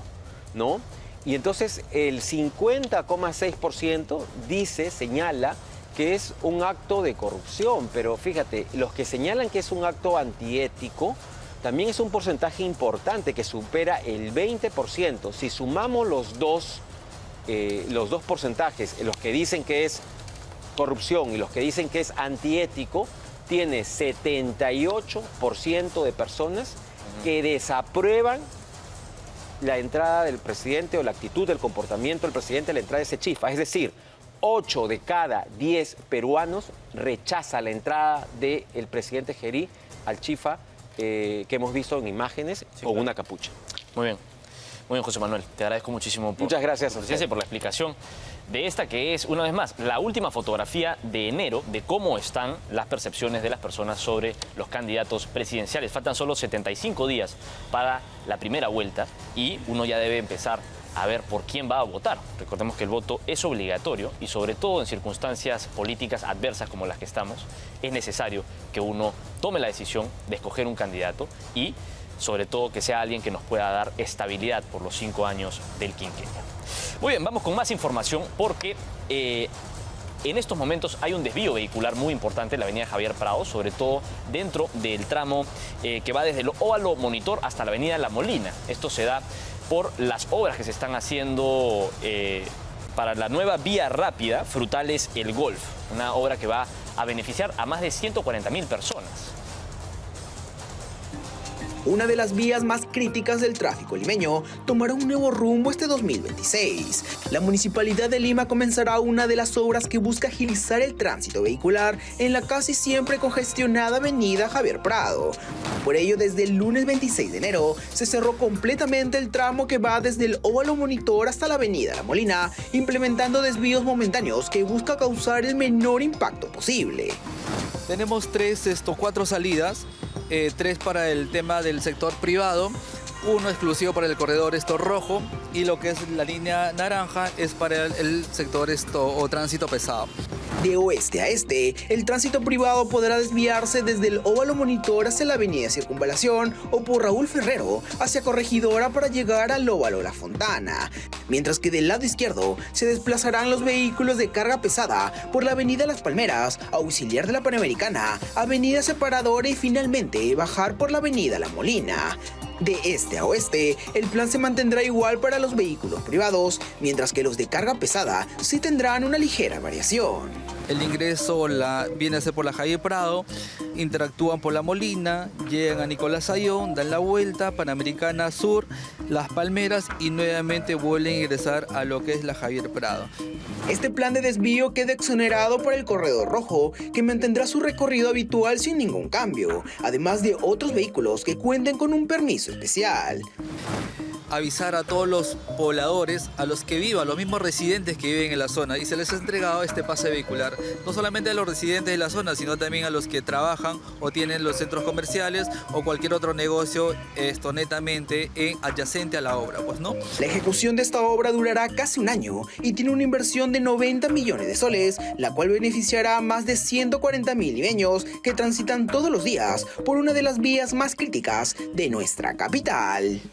¿no? Y entonces el 50,6% señala que es un acto de corrupción, pero fíjate, los que señalan que es un acto antiético también es un porcentaje importante que supera el 20%. Si sumamos los dos porcentajes, los que dicen que es corrupción y los que dicen que es antiético, tiene 78% de personas que desaprueban la entrada del presidente o la actitud del comportamiento del presidente a la entrada de ese Chifa. Es decir, 8 de cada 10 peruanos rechaza la entrada del presidente Gerí al Chifa que hemos visto en imágenes con una capucha. Muy bien. Muy bien, José Manuel. Te agradezco muchísimo por Muchas gracias tu presencia y por la explicación de esta que es, una vez más, la última fotografía de enero de cómo están las percepciones de las personas sobre los candidatos presidenciales. Faltan solo 75 días para la primera vuelta y uno ya debe empezar a ver por quién va a votar. Recordemos que el voto es obligatorio y sobre todo en circunstancias políticas adversas como las que estamos, es necesario que uno tome la decisión de escoger un candidato y sobre todo que sea alguien que nos pueda dar estabilidad por los 5 años del quinquenio. Muy bien, vamos con más información porque en estos momentos hay un desvío vehicular muy importante en la avenida Javier Prado, sobre todo dentro del tramo que va desde el Óvalo Monitor hasta la avenida La Molina. Esto se da por las obras que se están haciendo para la nueva vía rápida Frutales El Golf, una obra que va a beneficiar a más de 140.000 personas. Una de las vías más críticas del tráfico limeño tomará un nuevo rumbo este 2026. La Municipalidad de Lima comenzará una de las obras que busca agilizar el tránsito vehicular en la casi siempre congestionada avenida Javier Prado. Por ello, desde el lunes 26 de enero se cerró completamente el tramo que va desde el Óvalo Monitor hasta la avenida La Molina, implementando desvíos momentáneos que busca causar el menor impacto posible. Tenemos 4 salidas. 3 para el tema del sector privado, 1 exclusivo para el corredor rojo y lo que es la línea naranja es para el sector o tránsito pesado. De oeste a este, el tránsito privado podrá desviarse desde el Óvalo Monitor hacia la avenida Circunvalación o por Raúl Ferrero hacia Corregidora para llegar al Óvalo La Fontana, mientras que del lado izquierdo se desplazarán los vehículos de carga pesada por la avenida Las Palmeras, Auxiliar de la Panamericana, avenida Separadora y finalmente bajar por la avenida La Molina. De este a oeste, el plan se mantendrá igual para los vehículos privados, mientras que los de carga pesada sí tendrán una ligera variación. El ingreso viene a ser por la Javier Prado, interactúan por La Molina, llegan a Nicolás Ayón, dan la vuelta, Panamericana Sur, Las Palmeras y nuevamente vuelven a ingresar a lo que es la Javier Prado. Este plan de desvío queda exonerado por el corredor rojo, que mantendrá su recorrido habitual sin ningún cambio, además de otros vehículos que cuenten con un permiso especial. Avisar a todos los pobladores, a los que vivan, los mismos residentes que viven en la zona, y se les ha entregado este pase vehicular, no solamente a los residentes de la zona, sino también a los que trabajan o tienen los centros comerciales o cualquier otro negocio netamente adyacente a la obra, pues, ¿no? La ejecución de esta obra durará casi un año y tiene una inversión de 90 millones de soles, la cual beneficiará a más de 140.000 limeños que transitan todos los días por una de las vías más críticas de nuestra capital.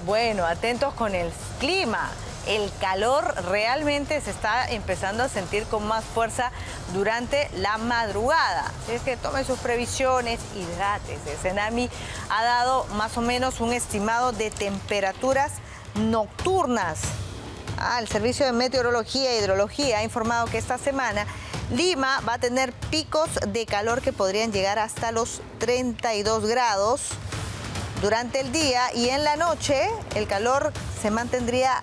Bueno, atentos con el clima. El calor realmente se está empezando a sentir con más fuerza durante la madrugada. Así es que tome sus previsiones, hidrátese. Senami ha dado más o menos un estimado de temperaturas nocturnas. El Servicio de Meteorología e Hidrología ha informado que esta semana Lima va a tener picos de calor que podrían llegar hasta los 32 grados durante el día, y en la noche el calor se mantendría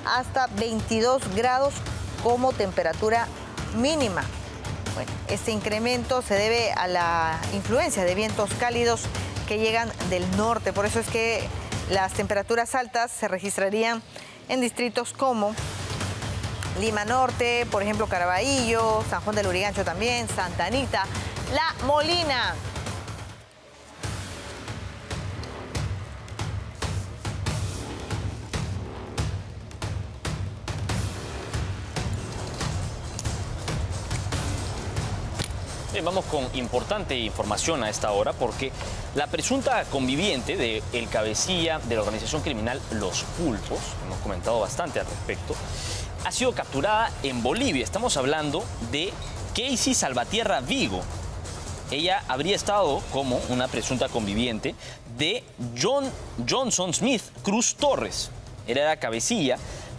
hasta 22 grados como temperatura mínima. Bueno, este incremento se debe a la influencia de vientos cálidos que llegan del norte. Por eso es que las temperaturas altas se registrarían en distritos como Lima Norte, por ejemplo, Caraballo, San Juan del Lurigancho también, Santa Anita, La Molina. Bien, vamos con importante información a esta hora, porque la presunta conviviente del cabecilla de la organización criminal Los Pulpos, hemos comentado bastante al respecto, ha sido capturada en Bolivia. Estamos hablando de Casey Salvatierra Vigo. Ella habría estado como una presunta conviviente de Johnson Smith Cruz Torres. Era la cabecilla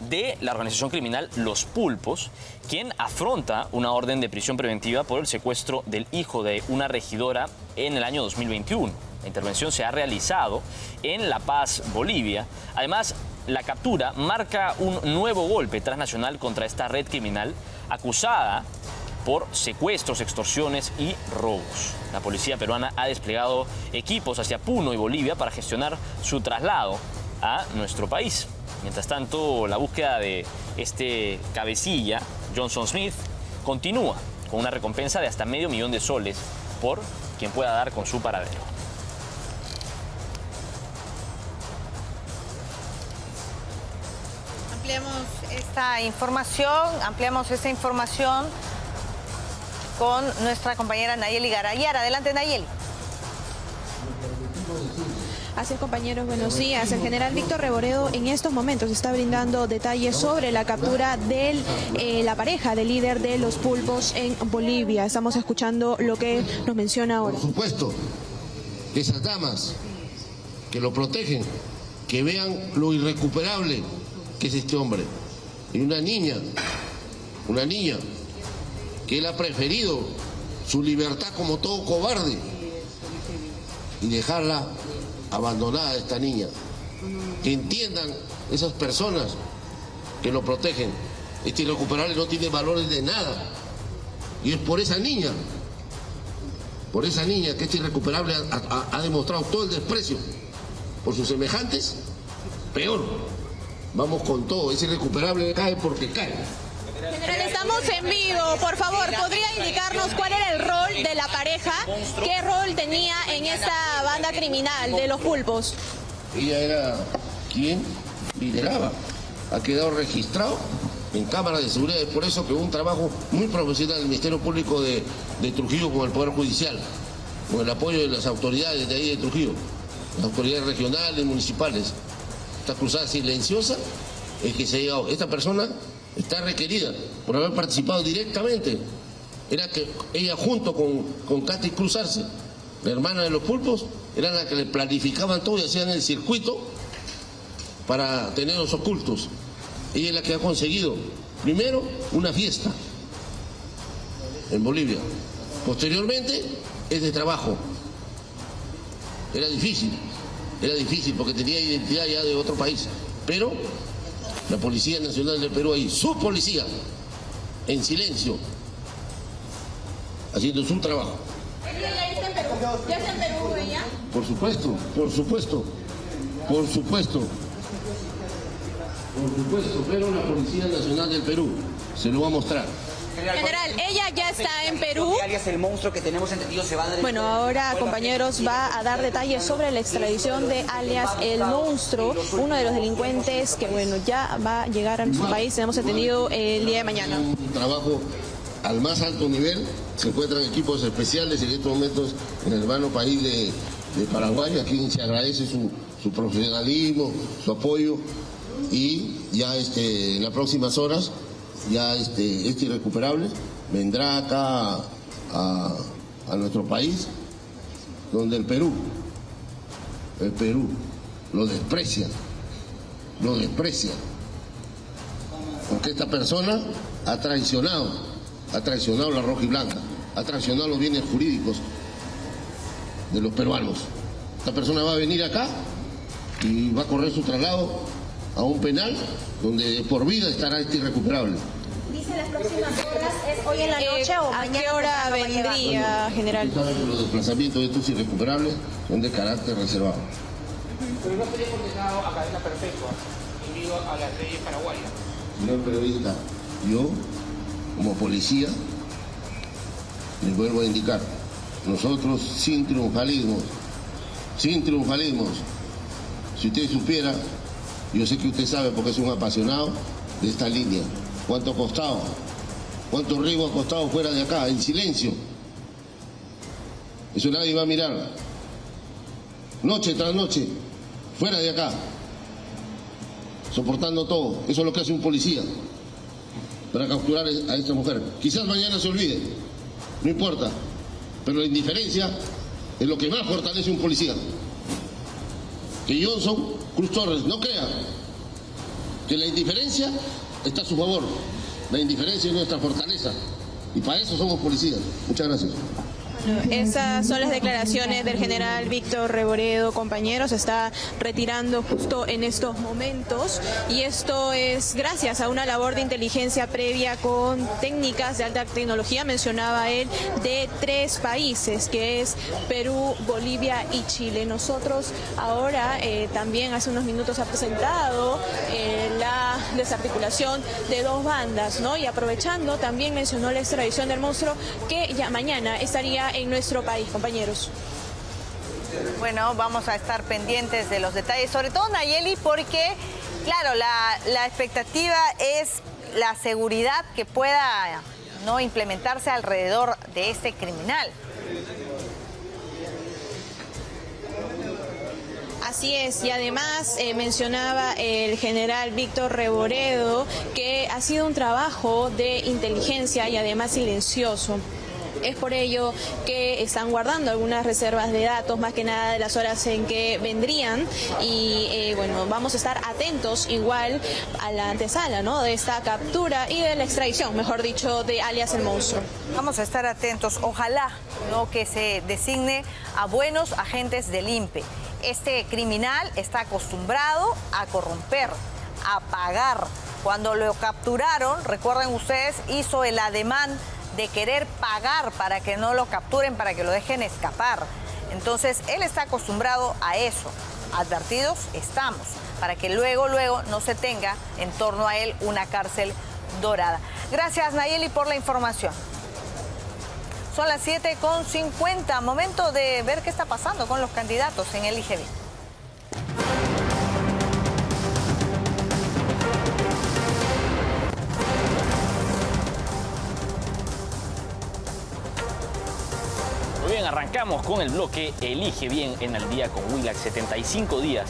de la organización criminal Los Pulpos, quien afronta una orden de prisión preventiva por el secuestro del hijo de una regidora en el año 2021. La intervención se ha realizado en La Paz, Bolivia. Además, la captura marca un nuevo golpe transnacional contra esta red criminal acusada por secuestros, extorsiones y robos. La policía peruana ha desplegado equipos hacia Puno y Bolivia para gestionar su traslado a nuestro país. Mientras tanto, la búsqueda de este cabecilla, Johnson Smith, continúa con una recompensa de hasta $500,000 por quien pueda dar con su paradero. Ampliamos esta información con nuestra compañera Nayeli Garayara. Adelante, Nayeli. Así es, compañeros, buenos días. El general Víctor Reboredo en estos momentos está brindando detalles sobre la captura de la pareja del líder de Los Pulpos en Bolivia. Estamos escuchando lo que nos menciona ahora. Por supuesto, esas damas que lo protegen, que vean lo irrecuperable que es este hombre. Y una niña, que él ha preferido su libertad como todo cobarde y dejarla abandonada, esta niña. Que entiendan esas personas que lo protegen. Este irrecuperable no tiene valores de nada. Y es por esa niña que este irrecuperable ha demostrado todo el desprecio. Por sus semejantes, peor. Vamos con todo, ese irrecuperable cae porque cae. General, estamos en vivo. Por favor, ¿podría indicarnos cuál era el rol de la pareja? ¿Qué rol tenía en esta banda criminal de Los Pulpos? Ella era quien lideraba. Ha quedado registrado en cámaras de seguridad. Es por eso que un trabajo muy profesional del Ministerio Público de Trujillo con el Poder Judicial, con el apoyo de las autoridades de ahí de Trujillo, las autoridades regionales, municipales. Esta cruzada silenciosa es que se ha llegado. Esta persona está requerida por haber participado directamente. Era que ella junto con Katy Cruz Arce, la hermana de Los Pulpos, eran las que le planificaban todo y hacían el circuito para tenerlos ocultos. Ella es la que ha conseguido, primero, una fiesta en Bolivia. Posteriormente, es de trabajo. Era difícil porque tenía identidad ya de otro país. Pero la Policía Nacional del Perú ahí, su policía, en silencio, haciendo su trabajo. ¿Ella ya está en Perú? ¿Ya está en Perú ella? Por supuesto, pero la Policía Nacional del Perú se lo va a mostrar. General, ella ya está en Perú. Bueno, ahora, compañeros, va a dar detalles sobre la extradición de alias El Monstruo, uno de los delincuentes que, bueno, ya va a llegar a nuestro país, hemos entendido, el día de mañana. Un trabajo al más alto nivel. Se encuentran equipos especiales en estos momentos en el hermano país de Paraguay, a quien se agradece su profesionalismo, su apoyo, y ya en las próximas horas ya este irrecuperable vendrá acá a nuestro país, donde el Perú lo desprecia lo desprecia. Porque esta persona ha traicionado la roja y blanca, ha traicionado los bienes jurídicos de los peruanos. Esta persona va a venir acá y va a correr su traslado a un penal donde de por vida estará irrecuperable. Dice las próximas horas, ¿es hoy en la noche o mañana? ¿A qué hora vendría, general? Usted sabe que los desplazamientos de estos irrecuperables son de carácter reservado. Pero no sería condenado a cadena perpetua debido a las leyes paraguayas. Señor periodista, yo, como policía, les vuelvo a indicar, nosotros sin triunfalismos, si usted supiera, yo sé que usted sabe porque es un apasionado de esta línea, cuánto ha costado, cuánto riesgo ha costado fuera de acá, en silencio. Eso nadie va a mirar. Noche tras noche, fuera de acá, soportando todo. Eso es lo que hace un policía para capturar a esta mujer. Quizás mañana se olvide, no importa, pero la indiferencia es lo que más fortalece un policía. Que Johnson Cruz Torres no crea que la indiferencia está a su favor. La indiferencia es nuestra fortaleza y para eso somos policías. Muchas gracias. Esas son las declaraciones del general Víctor Revoredo, compañeros. Se está retirando justo en estos momentos y esto es gracias a una labor de inteligencia previa con técnicas de alta tecnología, mencionaba él, de 3 países, que es Perú, Bolivia y Chile. Nosotros ahora también hace unos minutos ha presentado la desarticulación de 2 bandas, ¿no? Y aprovechando, también mencionó la extradición del monstruo que ya mañana estaría en nuestro país, compañeros. Bueno, vamos a estar pendientes de los detalles, sobre todo Nayeli, porque, claro, la expectativa es la seguridad que pueda, ¿no?, implementarse alrededor de este criminal. Así es, y además mencionaba el general Víctor Revoredo que ha sido un trabajo de inteligencia y además silencioso. Es por ello que están guardando algunas reservas de datos, más que nada de las horas en que vendrían. Y bueno, vamos a estar atentos igual a la antesala, ¿no?, de esta captura y de la extradición, mejor dicho, de alias el monstruo. Vamos a estar atentos. Ojalá, ¿no?, que se designe a buenos agentes del INPE. Este criminal está acostumbrado a corromper, a pagar. Cuando lo capturaron, recuerden ustedes, hizo el ademán de querer pagar para que no lo capturen, para que lo dejen escapar. Entonces, él está acostumbrado a eso. Advertidos estamos, para que luego no se tenga en torno a él una cárcel dorada. Gracias, Nayeli, por la información. Son las 7:50, momento de ver qué está pasando con los candidatos en el IGB. Bien, arrancamos con el bloque Elige Bien en Al Día con Willax. 75 días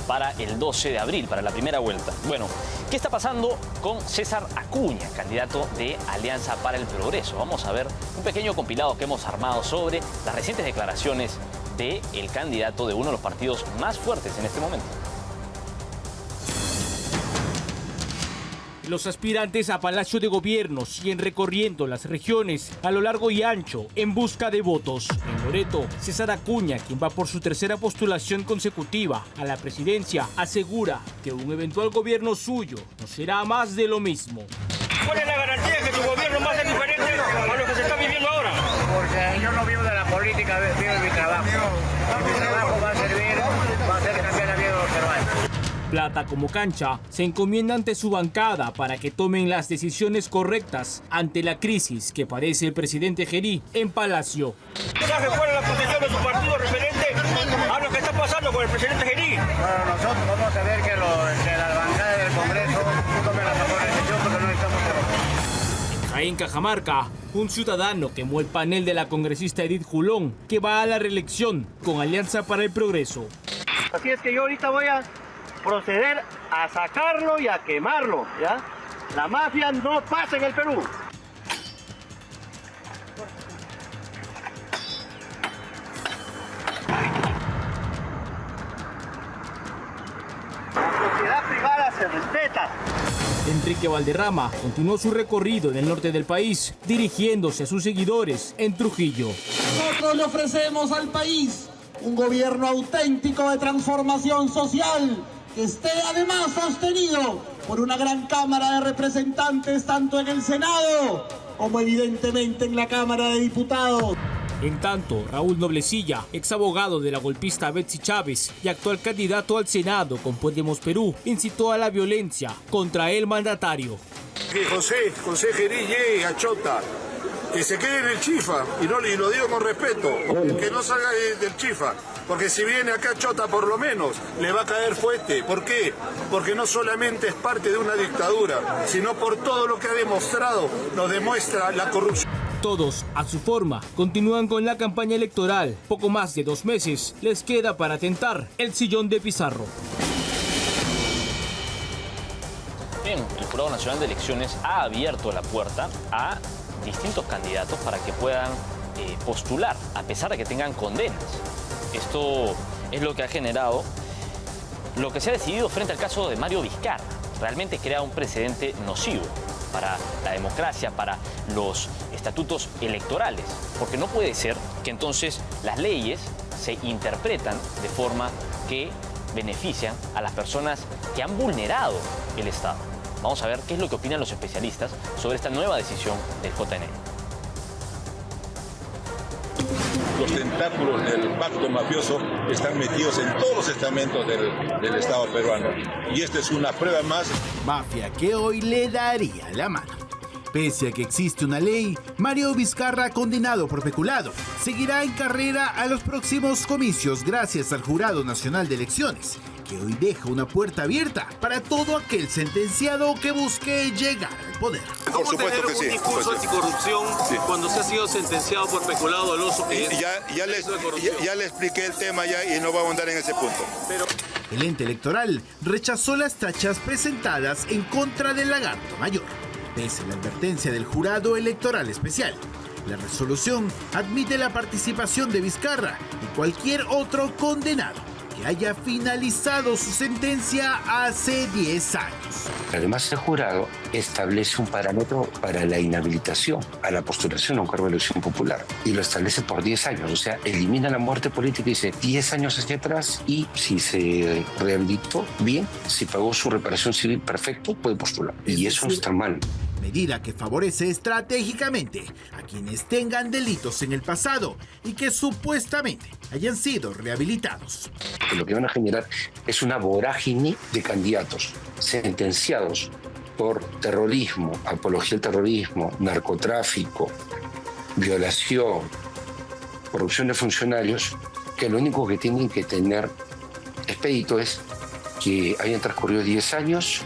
para el 12 de abril, para la primera vuelta. Bueno, ¿qué está pasando con César Acuña, candidato de Alianza para el Progreso? Vamos a ver un pequeño compilado que hemos armado sobre las recientes declaraciones del candidato de uno de los partidos más fuertes en este momento. Los aspirantes a Palacio de Gobierno siguen recorriendo las regiones a lo largo y ancho en busca de votos. En Loreto, César Acuña, quien va por su tercera postulación consecutiva a la presidencia, asegura que un eventual gobierno suyo no será más de lo mismo. ¿Cuál es la garantía de que tu gobierno va a ser diferente a lo que se está viviendo ahora? Porque yo no vivo de la política, vivo de mi trabajo. Mi trabajo va a servir, va a hacer cambiar la vida de los peruanos. Plata como cancha, se encomienda ante su bancada para que tomen las decisiones correctas ante la crisis que padece el presidente Gerí en Palacio. ¿Sabe cuál es la posición de su partido referente a lo que está pasando con el presidente Gerí? Bueno, nosotros vamos a ver que la bancada del Congreso tome la mejor decisión porque no estamos en Jaén, Cajamarca, un ciudadano quemó el panel de la congresista Edith Julón, que va a la reelección con Alianza para el Progreso. Así es que yo ahorita voy a proceder a sacarlo y a quemarlo, ¿ya? La mafia no pasa en el Perú. La sociedad cara se respeta. Enrique Valderrama continuó su recorrido en el norte del país, dirigiéndose a sus seguidores en Trujillo. Nosotros le ofrecemos al país un gobierno auténtico de transformación social, que esté además sostenido por una gran Cámara de Representantes, tanto en el Senado como evidentemente en la Cámara de Diputados. En tanto, Raúl Noblecilla, ex abogado de la golpista Betsy Chávez y actual candidato al Senado con Podemos Perú, incitó a la violencia contra el mandatario. Que José Gerí llegue a Chota, que se quede en el Chifa, y lo digo con respeto, que no salga del Chifa, porque si viene acá a Chota por lo menos le va a caer fuerte. ¿Por qué? Porque no solamente es parte de una dictadura, sino por todo lo que ha demostrado, nos demuestra la corrupción. Todos, a su forma, continúan con la campaña electoral. Poco más de 2 meses les queda para tentar el sillón de Pizarro. Bien, el Jurado Nacional de Elecciones ha abierto la puerta a distintos candidatos para que puedan postular, a pesar de que tengan condenas. Esto es lo que ha generado lo que se ha decidido frente al caso de Mario Vizcarra. Realmente crea un precedente nocivo para la democracia, para los estatutos electorales, porque no puede ser que entonces las leyes se interpretan de forma que benefician a las personas que han vulnerado el Estado. Vamos a ver qué es lo que opinan los especialistas sobre esta nueva decisión del JNE. Los tentáculos del pacto mafioso están metidos en todos los estamentos del Estado peruano. Y esta es una prueba más. Mafia que hoy le daría la mano. Pese a que existe una ley, Mario Vizcarra, condenado por peculado, seguirá en carrera a los próximos comicios gracias al Jurado Nacional de Elecciones, que hoy deja una puerta abierta para todo aquel sentenciado que busque llegar al poder. Por supuesto que sí. Un discurso anticorrupción cuando se ha sido sentenciado por peculado doloso. Ya le expliqué el tema y no vamos a andar en ese punto. El ente electoral rechazó las tachas presentadas en contra del Lagarto Mayor, pese a la advertencia del Jurado Electoral Especial. La resolución admite la participación de Vizcarra y cualquier otro condenado que haya finalizado su sentencia hace 10 años. Además, el jurado establece un parámetro para la inhabilitación a la postulación a un cargo de elección popular y lo establece por 10 años, o sea, elimina la muerte política y dice 10 años hacia atrás, y si se rehabilitó, bien, si pagó su reparación civil, perfecto, puede postular. Y eso no está mal. Medida que favorece estratégicamente a quienes tengan delitos en el pasado y que supuestamente hayan sido rehabilitados. Lo que van a generar es una vorágine de candidatos sentenciados por terrorismo, apología al terrorismo, narcotráfico, violación, corrupción de funcionarios, que lo único que tienen que tener expedito es que hayan transcurrido 10 años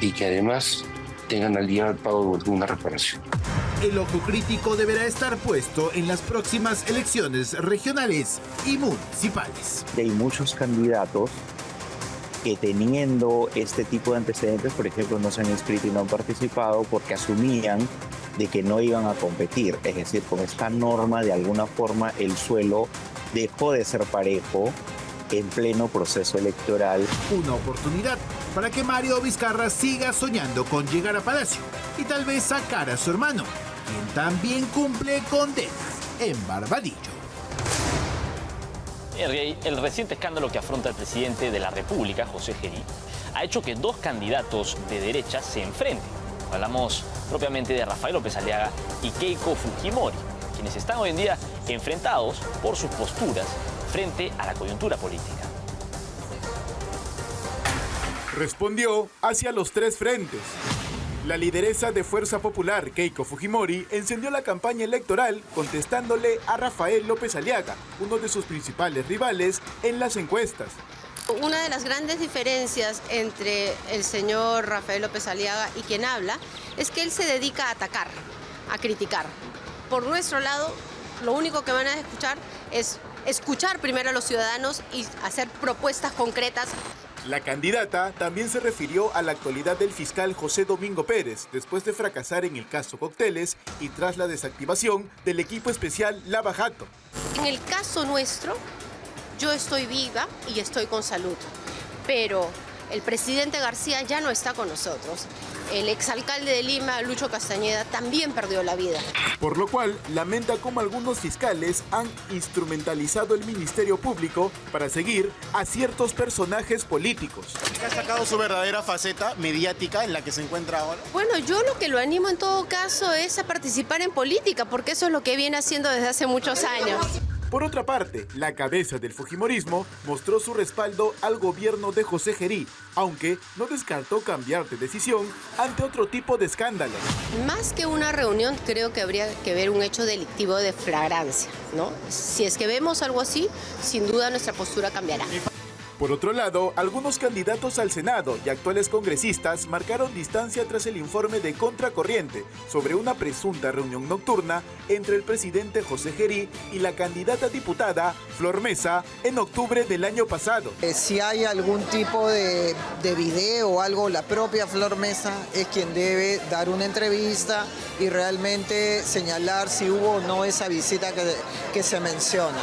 y que además tengan al día el pago de una reparación. El ojo crítico deberá estar puesto en las próximas elecciones regionales y municipales. Hay muchos candidatos que, teniendo este tipo de antecedentes, por ejemplo, no se han inscrito y no han participado porque asumían de que no iban a competir. Es decir, con esta norma, de alguna forma, el suelo dejó de ser parejo en pleno proceso electoral. Una oportunidad para que Mario Vizcarra siga soñando con llegar a Palacio y tal vez sacar a su hermano, quien también cumple condena en Barbadillo. El reciente escándalo que afronta el presidente de la República, José Gerí, ha hecho que 2 candidatos de derecha se enfrenten. Hablamos propiamente de Rafael López Aliaga y Keiko Fujimori, quienes están hoy en día enfrentados por sus posturas frente a la coyuntura política. Respondió hacia los 3 frentes. La lideresa de Fuerza Popular, Keiko Fujimori, encendió la campaña electoral contestándole a Rafael López Aliaga, uno de sus principales rivales en las encuestas. Una de las grandes diferencias entre el señor Rafael López Aliaga y quien habla es que él se dedica a atacar, a criticar. Por nuestro lado, lo único que van a escuchar es escuchar primero a los ciudadanos y hacer propuestas concretas. La candidata también se refirió a la actualidad del fiscal José Domingo Pérez, después de fracasar en el caso Cócteles y tras la desactivación del equipo especial Lava Jato. En el caso nuestro, yo estoy viva y estoy con salud, pero El presidente García ya no está con nosotros. El exalcalde de Lima, Lucho Castañeda, también perdió la vida. Por lo cual, lamenta cómo algunos fiscales han instrumentalizado el Ministerio Público para seguir a ciertos personajes políticos. ¿Ha sacado su verdadera faceta mediática en la que se encuentra ahora? Bueno, yo lo que lo animo en todo caso es a participar en política, porque eso es lo que viene haciendo desde hace muchos años. Por otra parte, la cabeza del fujimorismo mostró su respaldo al gobierno de José Gerí, aunque no descartó cambiar de decisión ante otro tipo de escándalos. Más que una reunión, creo que habría que ver un hecho delictivo de flagrancia, ¿no? Si es que vemos algo así, sin duda nuestra postura cambiará. Por otro lado, algunos candidatos al Senado y actuales congresistas marcaron distancia tras el informe de Contracorriente sobre una presunta reunión nocturna entre el presidente José Gerí y la candidata diputada Flor Mesa en octubre del año pasado. Si hay algún tipo de video o algo, la propia Flor Mesa es quien debe dar una entrevista y realmente señalar si hubo o no esa visita que se menciona.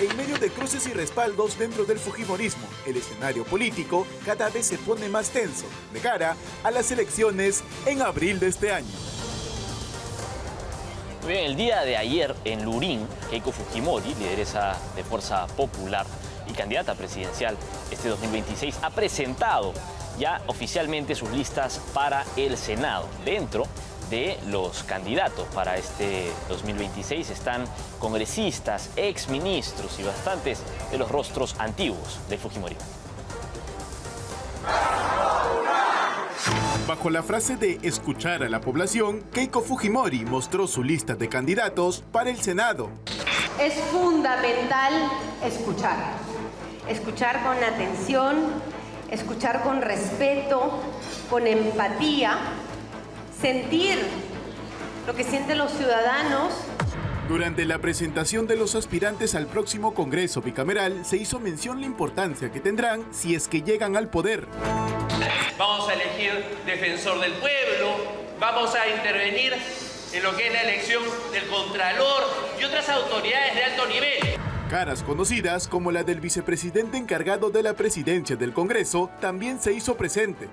En medio de cruces y respaldos dentro del fujimorismo, el escenario político cada vez se pone más tenso de cara a las elecciones en abril de este año. Muy bien, el día de ayer en Lurín, Keiko Fujimori, lideresa de Fuerza Popular y candidata presidencial este 2026, ha presentado ya oficialmente sus listas para el Senado. Dentro de los candidatos para este 2026 están congresistas, exministros y bastantes de los rostros antiguos del fujimorismo. Bajo la frase de escuchar a la población, Keiko Fujimori mostró su lista de candidatos para el Senado. Es fundamental escuchar. Escuchar con atención, escuchar con respeto, con empatía, sentir lo que sienten los ciudadanos. Durante la presentación de los aspirantes al próximo Congreso bicameral, se hizo mención la importancia que tendrán si es que llegan al poder. Vamos a elegir defensor del pueblo, vamos a intervenir en lo que es la elección del Contralor y otras autoridades de alto nivel. Caras conocidas como la del vicepresidente encargado de la presidencia del Congreso también se hizo presente.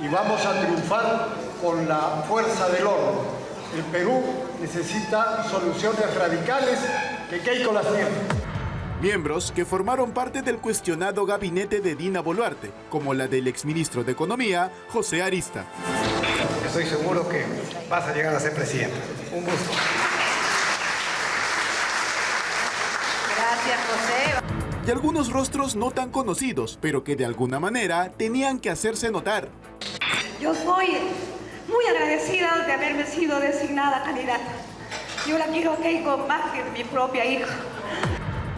Y vamos a triunfar con la fuerza del orden. El Perú necesita soluciones radicales que Keiko las tiene. Miembros que formaron parte del cuestionado gabinete de Dina Boluarte, como la del exministro de Economía, José Arista. Estoy seguro que vas a llegar a ser presidenta. Un gusto. Gracias, José. Y algunos rostros no tan conocidos, pero que de alguna manera tenían que hacerse notar. Yo soy muy agradecida de haberme sido designada candidata. Yo la quiero a Keiko más que mi propia hija.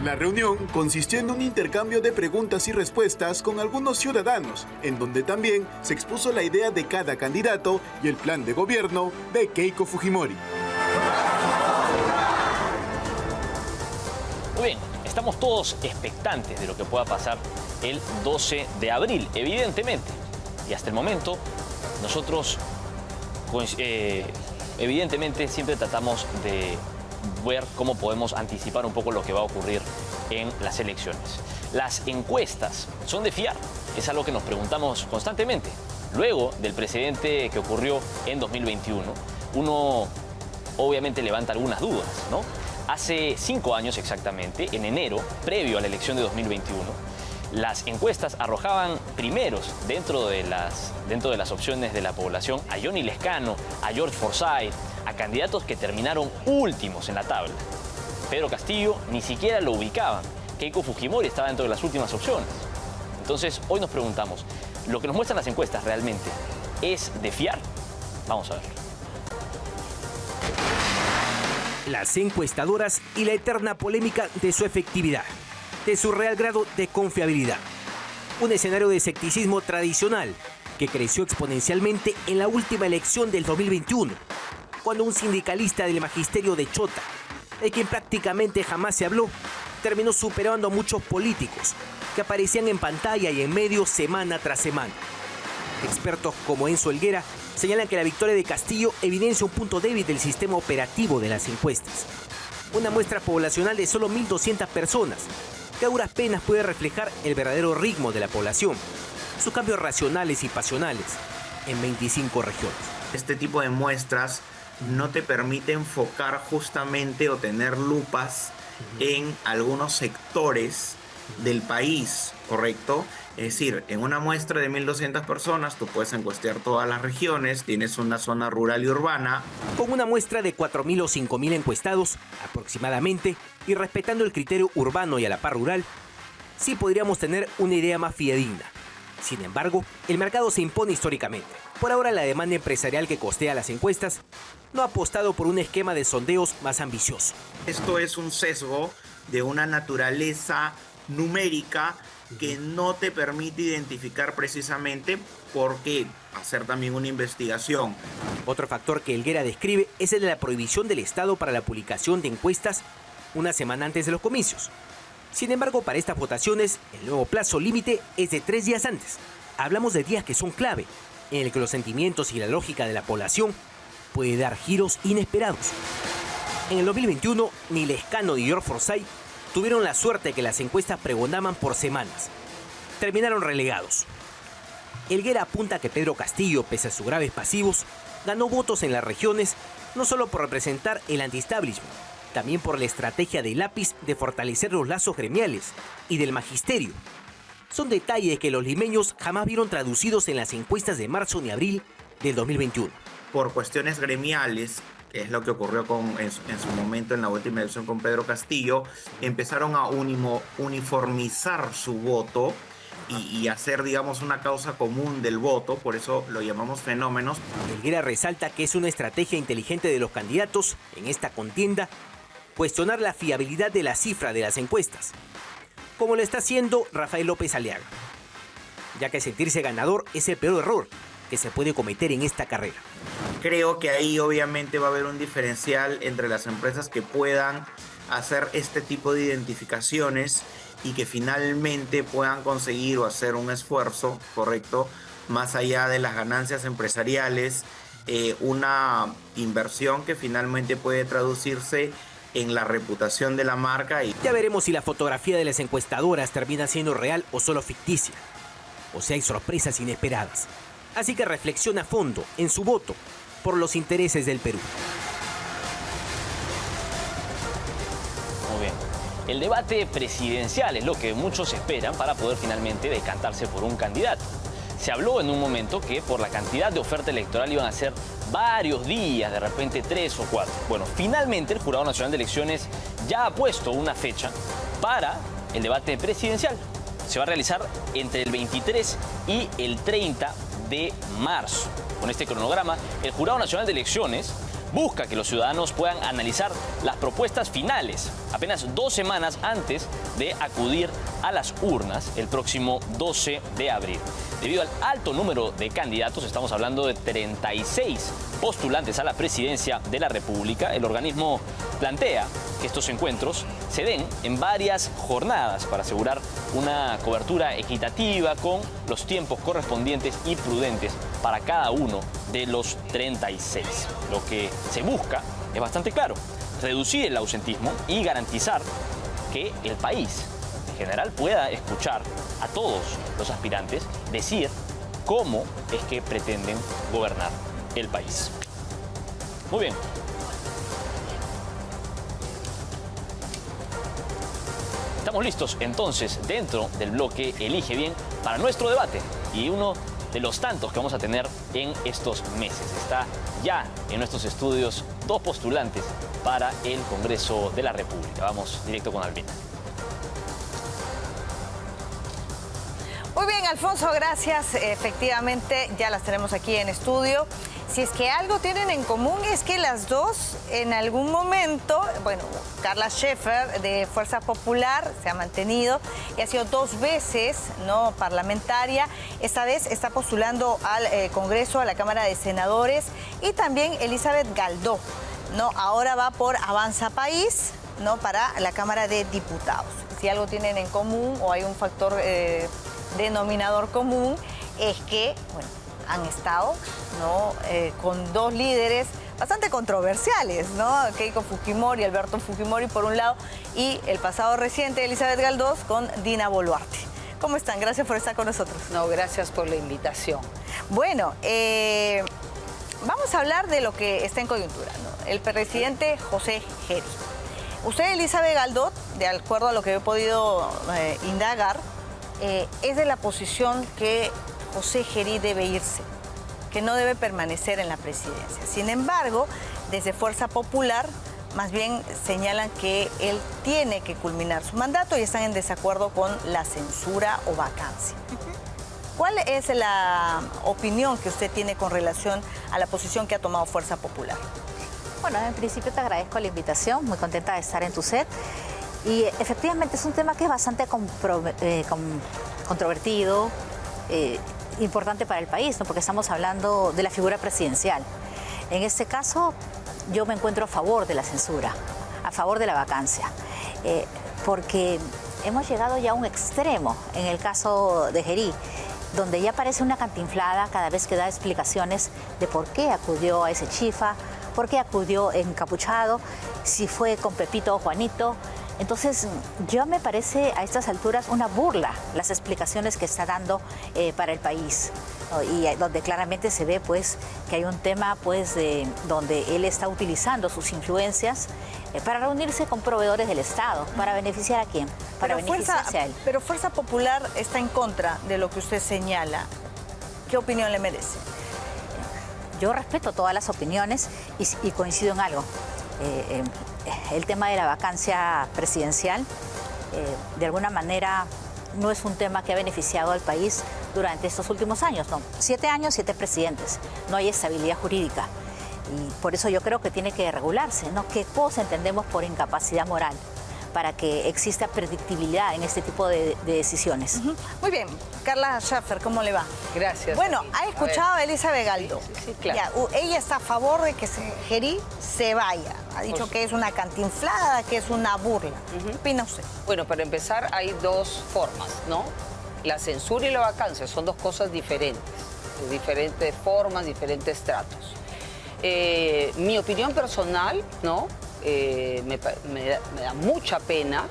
La reunión consistió en un intercambio de preguntas y respuestas con algunos ciudadanos, en donde también se expuso la idea de cada candidato y el plan de gobierno de Keiko Fujimori. Muy bien, estamos todos expectantes de lo que pueda pasar el 12 de abril, evidentemente. Y hasta el momento, nosotros, evidentemente, siempre tratamos de ver cómo podemos anticipar un poco lo que va a ocurrir en las elecciones. Las encuestas son de fiar, es algo que nos preguntamos constantemente. Luego del precedente que ocurrió en 2021, uno obviamente levanta algunas dudas, ¿no? Hace 5 años exactamente, en enero, previo a la elección de 2021, las encuestas arrojaban primeros dentro de las opciones de la población a Johnny Lescano, a George Forsyth, a candidatos que terminaron últimos en la tabla. Pedro Castillo ni siquiera lo ubicaban. Keiko Fujimori estaba dentro de las últimas opciones. Entonces, hoy nos preguntamos, ¿lo que nos muestran las encuestas realmente es de fiar? Vamos a ver. Las encuestadoras y la eterna polémica de su efectividad, de su real grado de confiabilidad. Un escenario de escepticismo tradicional que creció exponencialmente en la última elección del 2021, cuando un sindicalista del magisterio de Chota, de quien prácticamente jamás se habló, terminó superando a muchos políticos que aparecían en pantalla y en medios semana tras semana. Expertos como Enzo Helguera señalan que la victoria de Castillo evidencia un punto débil del sistema operativo de las encuestas. Una muestra poblacional de solo 1.200 personas, que a duras penas puede reflejar el verdadero ritmo de la población. sus cambios racionales y pasionales en 25 regiones. Este tipo de muestras no te permite enfocar justamente o tener lupas en algunos sectores del país, ¿correcto? Es decir, en una muestra de 1.200 personas tú puedes encuestear todas las regiones, tienes una zona rural y urbana. Con una muestra de 4.000 o 5.000 encuestados aproximadamente y respetando el criterio urbano y a la par rural, sí podríamos tener una idea más fidedigna. Sin embargo, el mercado se impone históricamente. Por ahora, la demanda empresarial que costea las encuestas no ha apostado por un esquema de sondeos más ambicioso. Esto es un sesgo de una naturaleza numérica que no te permite identificar precisamente por qué hacer también una investigación. Otro factor que Helguera describe es el de la prohibición del Estado para la publicación de encuestas una semana antes de los comicios. Sin embargo, para estas votaciones, el nuevo plazo límite es de 3 días antes. Hablamos de días que son clave, en el que los sentimientos y la lógica de la población puede dar giros inesperados. En el 2021, ni Lescano ni George Forsyth tuvieron la suerte que las encuestas pregonaban por semanas. Terminaron relegados. Helguera apunta que Pedro Castillo, pese a sus graves pasivos, ganó votos en las regiones no solo por representar el anti-establishment, también por la estrategia de Lápiz de fortalecer los lazos gremiales y del magisterio. Son detalles que los limeños jamás vieron traducidos en las encuestas de marzo ni abril del 2021. Por cuestiones gremiales, que es lo que ocurrió en su momento en la última elección con Pedro Castillo, empezaron a uniformizar su voto y hacer, digamos, una causa común del voto, por eso lo llamamos fenómenos. Helguera resalta que es una estrategia inteligente de los candidatos en esta contienda cuestionar la fiabilidad de la cifra de las encuestas, como lo está haciendo Rafael López Aliaga, ya que sentirse ganador es el peor error que se puede cometer en esta carrera. Creo que ahí obviamente va a haber un diferencial entre las empresas que puedan hacer este tipo de identificaciones y que finalmente puedan conseguir o hacer un esfuerzo, correcto, más allá de las ganancias empresariales, una inversión que finalmente puede traducirse en la reputación de la marca. Ya veremos si la fotografía de las encuestadoras termina siendo real o solo ficticia, o si hay sorpresas inesperadas. Así que reflexiona a fondo en su voto por los intereses del Perú. Muy bien. El debate presidencial es lo que muchos esperan para poder finalmente decantarse por un candidato. Se habló en un momento que por la cantidad de oferta electoral iban a ser varios días, de repente 3 o 4. Bueno, finalmente el Jurado Nacional de Elecciones ya ha puesto una fecha para el debate presidencial. Se va a realizar entre el 23 y el 30 de marzo. Con este cronograma, el Jurado Nacional de Elecciones busca que los ciudadanos puedan analizar las propuestas finales apenas 2 semanas antes de acudir a las urnas el próximo 12 de abril. Debido al alto número de candidatos, estamos hablando de 36 postulantes a la presidencia de la República, el organismo plantea que estos encuentros se den en varias jornadas para asegurar una cobertura equitativa con los tiempos correspondientes y prudentes para cada uno de los 36. Lo que se busca es bastante claro: reducir el ausentismo y garantizar que el país en general pueda escuchar a todos los aspirantes decir cómo es que pretenden gobernar el país. Muy bien. Estamos listos entonces dentro del bloque Elige Bien para nuestro debate y uno de los tantos que vamos a tener en estos meses. Está ya en nuestros estudios 2 postulantes para el Congreso de la República. Vamos directo con Albina. Muy bien, Alfonso, gracias. Efectivamente, ya las tenemos aquí en estudio. Si es que algo tienen en común es que las dos en algún momento, bueno, Carla Scheffer de Fuerza Popular se ha mantenido y ha sido 2 veces no parlamentaria. Esta vez está postulando al Congreso, a la Cámara de Senadores, y también Elizabeth Galdó, ¿no? Ahora va por Avanza País, ¿no? Para la Cámara de Diputados. Si algo tienen en común o hay un factor denominador común es que, bueno, han estado, ¿no? Con 2 líderes bastante controversiales, ¿no? Keiko Fujimori, Alberto Fujimori por un lado, y el pasado reciente Elizabeth Galdós con Dina Boluarte. ¿Cómo están? Gracias por estar con nosotros. No, gracias por la invitación. Bueno, vamos a hablar de lo que está en coyuntura, ¿no? El presidente José Geri. Usted, Elizabeth Galdós, de acuerdo a lo que he podido indagar, es de la posición que José Geri debe irse, que no debe permanecer en la presidencia. Sin embargo, desde Fuerza Popular, más bien señalan que él tiene que culminar su mandato y están en desacuerdo con la censura o vacancia. ¿Cuál es la opinión que usted tiene con relación a la posición que ha tomado Fuerza Popular? Bueno, en principio te agradezco la invitación, muy contenta de estar en tu set. Y efectivamente es un tema que es bastante controvertido, importante para el país, ¿no? Porque estamos hablando de la figura presidencial. En este caso, yo me encuentro a favor de la censura, a favor de la vacancia, porque hemos llegado ya a un extremo en el caso de Geri, donde ya parece una cantinflada cada vez que da explicaciones de por qué acudió a ese chifa, por qué acudió encapuchado, si fue con Pepito o Juanito. Entonces, yo me parece a estas alturas una burla las explicaciones que está dando para el país, ¿no? Y donde claramente se ve pues que hay un tema pues donde él está utilizando sus influencias para reunirse con proveedores del Estado. ¿Para beneficiar a quién? Para beneficiarse a él. Pero Fuerza Popular está en contra de lo que usted señala. ¿Qué opinión le merece? Yo respeto todas las opiniones y coincido en algo. El tema de la vacancia presidencial, de alguna manera, no es un tema que ha beneficiado al país durante estos últimos años, ¿no? 7 años, 7 presidentes. No hay estabilidad jurídica. Y por eso yo creo que tiene que regularse, ¿no? ¿Qué cosa entendemos por incapacidad moral? Para que exista predictibilidad en este tipo de decisiones. Muy bien. Carla Schaffer, ¿cómo le va? Gracias. Bueno, ha escuchado a Elizabeth Galdós. Sí, claro. Ya, ella está a favor de que Geri se vaya. Ha dicho que es una cantinflada, que es una burla. ¿Qué opina usted? Bueno, para empezar, hay dos formas, ¿no? La censura y la vacancia son dos cosas diferentes, de diferentes formas, diferentes tratos. Mi opinión personal, ¿no? Me da mucha pena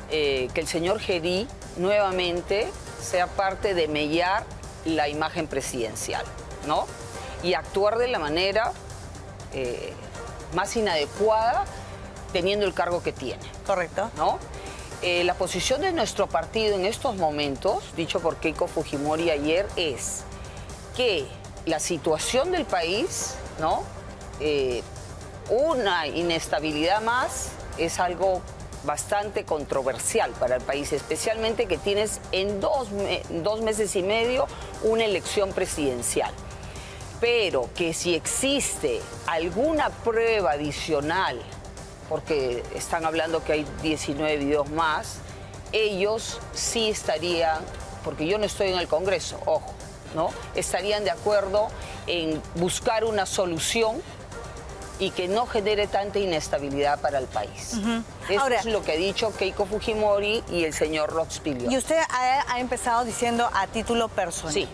que el señor Geri nuevamente sea parte de mellar la imagen presidencial, ¿no? Y actuar de la manera más inadecuada teniendo el cargo que tiene. Correcto. ¿No? La posición de nuestro partido en estos momentos, dicho por Keiko Fujimori ayer, es que la situación del país, ¿no? Una inestabilidad más es algo bastante controversial para el país, especialmente que tienes en 2 meses y medio una elección presidencial. Pero que si existe alguna prueba adicional, porque están hablando que hay 19 videos más, ellos sí estarían, porque yo no estoy en el Congreso, ojo, ¿no? Estarían de acuerdo en buscar una solución y que no genere tanta inestabilidad para el país. Eso Ahora, es lo que ha dicho Keiko Fujimori y el señor Roxpilio. Y usted ha empezado diciendo a título personal. Sí.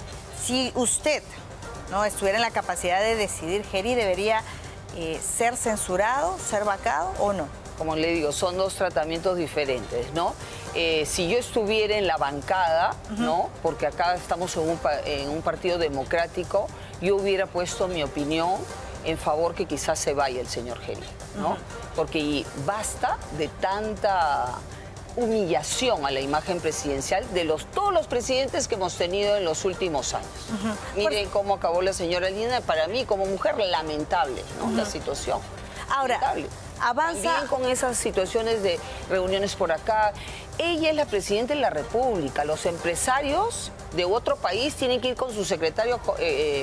Si usted no estuviera en la capacidad de decidir, Geri debería ser censurado, ser vacado o no. Como le digo, son dos tratamientos diferentes, ¿no? Si yo estuviera en la bancada, ¿no? Porque acá estamos en un partido democrático, yo hubiera puesto mi opinión en favor que quizás se vaya el señor Geri, ¿no? Porque basta de tanta humillación a la imagen presidencial de todos los presidentes que hemos tenido en los últimos años. Miren cómo acabó la señora Linda, para mí como mujer lamentable, ¿no? La situación. Ahora, lamentable. Avanza. También con esas situaciones de reuniones por acá. Ella es la presidenta de la República. Los empresarios de otro país tienen que ir con su secretario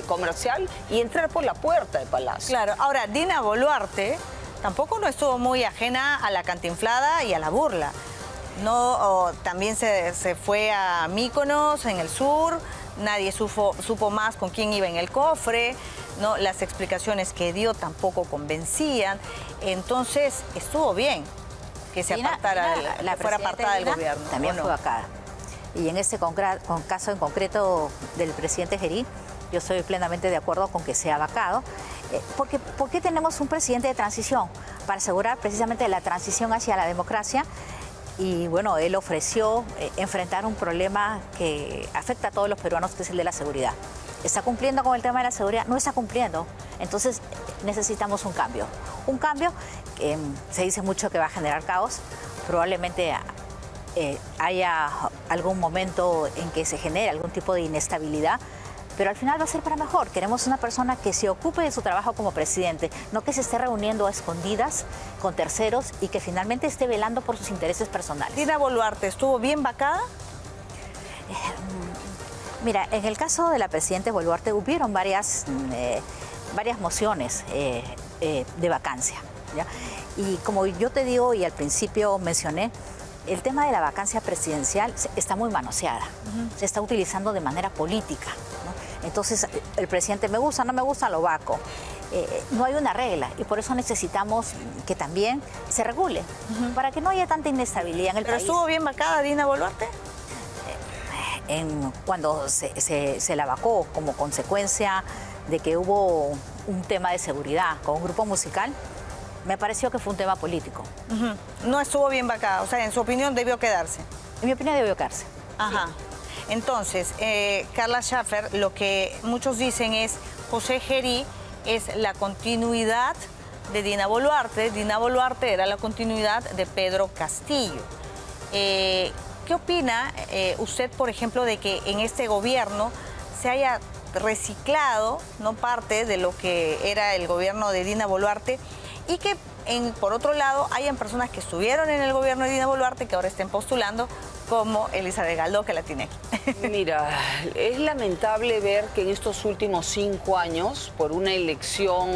comercial y entrar por la puerta del palacio. Claro. Ahora, Dina Boluarte tampoco no estuvo muy ajena a la cantinflada y a la burla. No, también se fue a Míconos, en el sur. Nadie supo más con quién iba en el cofre, ¿no? Las explicaciones que dio tampoco convencían. Entonces, estuvo bien que se apartara, la que fuera apartada del gobierno. También fue vacada. Y en este caso en concreto del presidente Geri, yo estoy plenamente de acuerdo con que sea vacado. ¿Por qué tenemos un presidente de transición? Para asegurar precisamente la transición hacia la democracia y bueno, él ofreció enfrentar un problema que afecta a todos los peruanos, que es el de la seguridad. ¿Está cumpliendo con el tema de la seguridad? No está cumpliendo. Entonces necesitamos un cambio. Un cambio que se dice mucho que va a generar caos. Probablemente haya algún momento en que se genere algún tipo de inestabilidad, pero al final va a ser para mejor. Queremos una persona que se ocupe de su trabajo como presidente, no que se esté reuniendo a escondidas con terceros y que finalmente esté velando por sus intereses personales. Dina Boluarte, ¿estuvo bien vacada? Mira, en el caso de la presidenta Boluarte hubieron varias mociones de vacancia, ¿ya? Y como yo te digo y al principio mencioné, el tema de la vacancia presidencial está muy manoseada, se está utilizando de manera política, ¿no? Entonces, el presidente me gusta, no me gusta, lo vaco. No hay una regla y por eso necesitamos que también se regule, para que no haya tanta inestabilidad en el país. ¿Pero estuvo bien vacada Dina Boluarte? Cuando se la vacó como consecuencia de que hubo un tema de seguridad con un grupo musical, me pareció que fue un tema político. No estuvo bien vacada, o sea, en su opinión debió quedarse. En mi opinión debió quedarse. Ajá. Sí. Entonces, Carla Schaffer, lo que muchos dicen es, José Gerí es la continuidad de Dina Boluarte. Dina Boluarte era la continuidad de Pedro Castillo. ¿Qué opina usted, por ejemplo, de que en este gobierno se haya reciclado, ¿no?, parte de lo que era el gobierno de Dina Boluarte y que, por otro lado, hayan personas que estuvieron en el gobierno de Dina Boluarte que ahora estén postulando, como Elizabeth Galdó, que la tiene aquí? Mira, es lamentable ver que en estos últimos 5 años, por una elección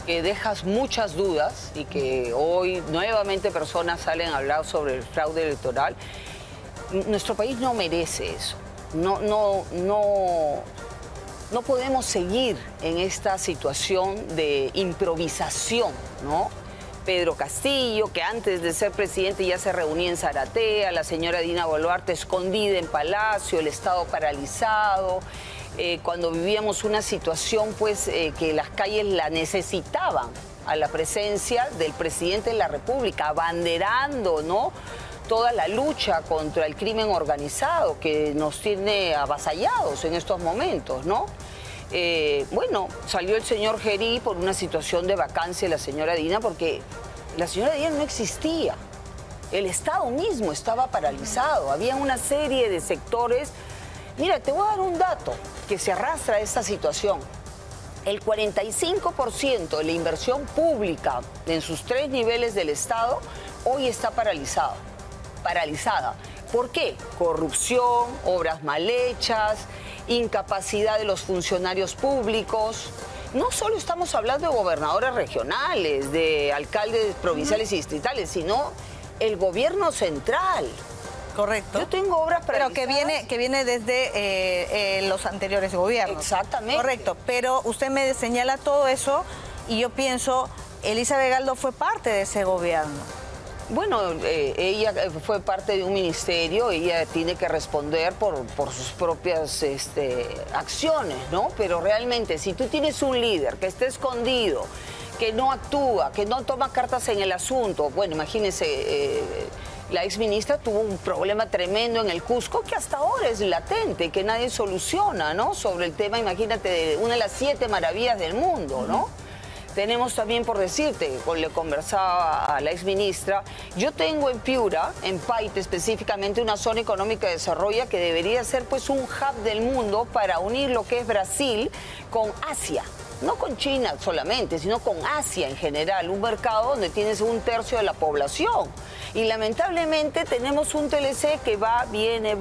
que dejas muchas dudas y que hoy nuevamente personas salen a hablar sobre el fraude electoral, nuestro país no merece eso. No podemos seguir en esta situación de improvisación, ¿no? Pedro Castillo, que antes de ser presidente ya se reunía en Zaratea, la señora Dina Boluarte escondida en Palacio, el Estado paralizado, cuando vivíamos una situación pues que las calles la necesitaban a la presencia del presidente de la República, abanderando, ¿no?, toda la lucha contra el crimen organizado que nos tiene avasallados en estos momentos, ¿no? Bueno, salió el señor Gerí por una situación de vacancia de la señora Dina, porque la señora Dina no existía. El Estado mismo estaba paralizado. Había una serie de sectores. Mira, te voy a dar un dato que se arrastra a esta situación. El 45% de la inversión pública en sus 3 niveles del Estado hoy está paralizada. ¿Por qué? Corrupción, obras mal hechas, incapacidad de los funcionarios públicos. No solo estamos hablando de gobernadores regionales, de alcaldes provinciales y distritales, sino el gobierno central. Correcto. Yo tengo obras paralizadas. Pero que viene desde los anteriores gobiernos. Exactamente. Correcto, pero usted me señala todo eso y yo pienso, Elizabeth Galdó fue parte de ese gobierno. Bueno, ella fue parte de un ministerio, ella tiene que responder por sus propias acciones, ¿no? Pero realmente, si tú tienes un líder que está escondido, que no actúa, que no toma cartas en el asunto, bueno, imagínense, la exministra tuvo un problema tremendo en el Cusco que hasta ahora es latente, que nadie soluciona, ¿no? Sobre el tema, imagínate, de una de las 7 maravillas del mundo, ¿no? Tenemos también, por decirte, le conversaba a la exministra, yo tengo en Piura, en Paite específicamente, una zona económica de desarrollo que debería ser pues un hub del mundo para unir lo que es Brasil con Asia. No con China solamente, sino con Asia en general, un mercado donde tienes 1/3 de la población. Y lamentablemente tenemos un TLC que va, viene,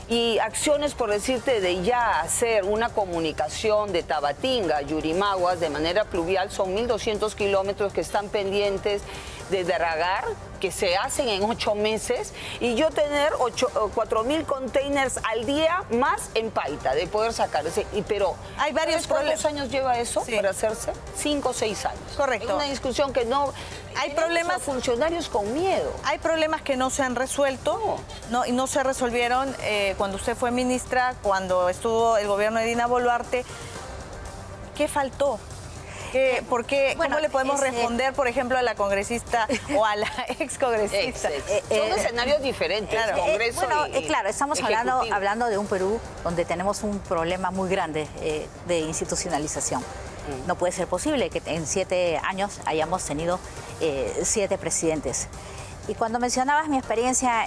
y acciones, por decirte, de ya hacer una comunicación de Tabatinga a Yurimaguas de manera pluvial, son 1.200 kilómetros que están pendientes de dragar, que se hacen en 8 meses, y yo tener 4.000 containers al día más en Paita, de poder sacar. Pero hay varios problemas. ¿Cuántos años lleva eso para hacerse? 5 o 6 años. Correcto. Es una discusión que no... Hay problemas, funcionarios con miedo. Hay problemas que no se han resuelto, ¿no? Y no se resolvieron cuando usted fue ministra, cuando estuvo el gobierno de Dina Boluarte. ¿Qué faltó? ¿Por qué? ¿Cómo le podemos responder, por ejemplo, a la congresista o a la excongresista? Son escenarios diferentes, claro. Congreso claro, estamos hablando de un Perú donde tenemos un problema muy grande de institucionalización. No puede ser posible que en 7 años hayamos tenido 7 presidentes. Y cuando mencionabas mi experiencia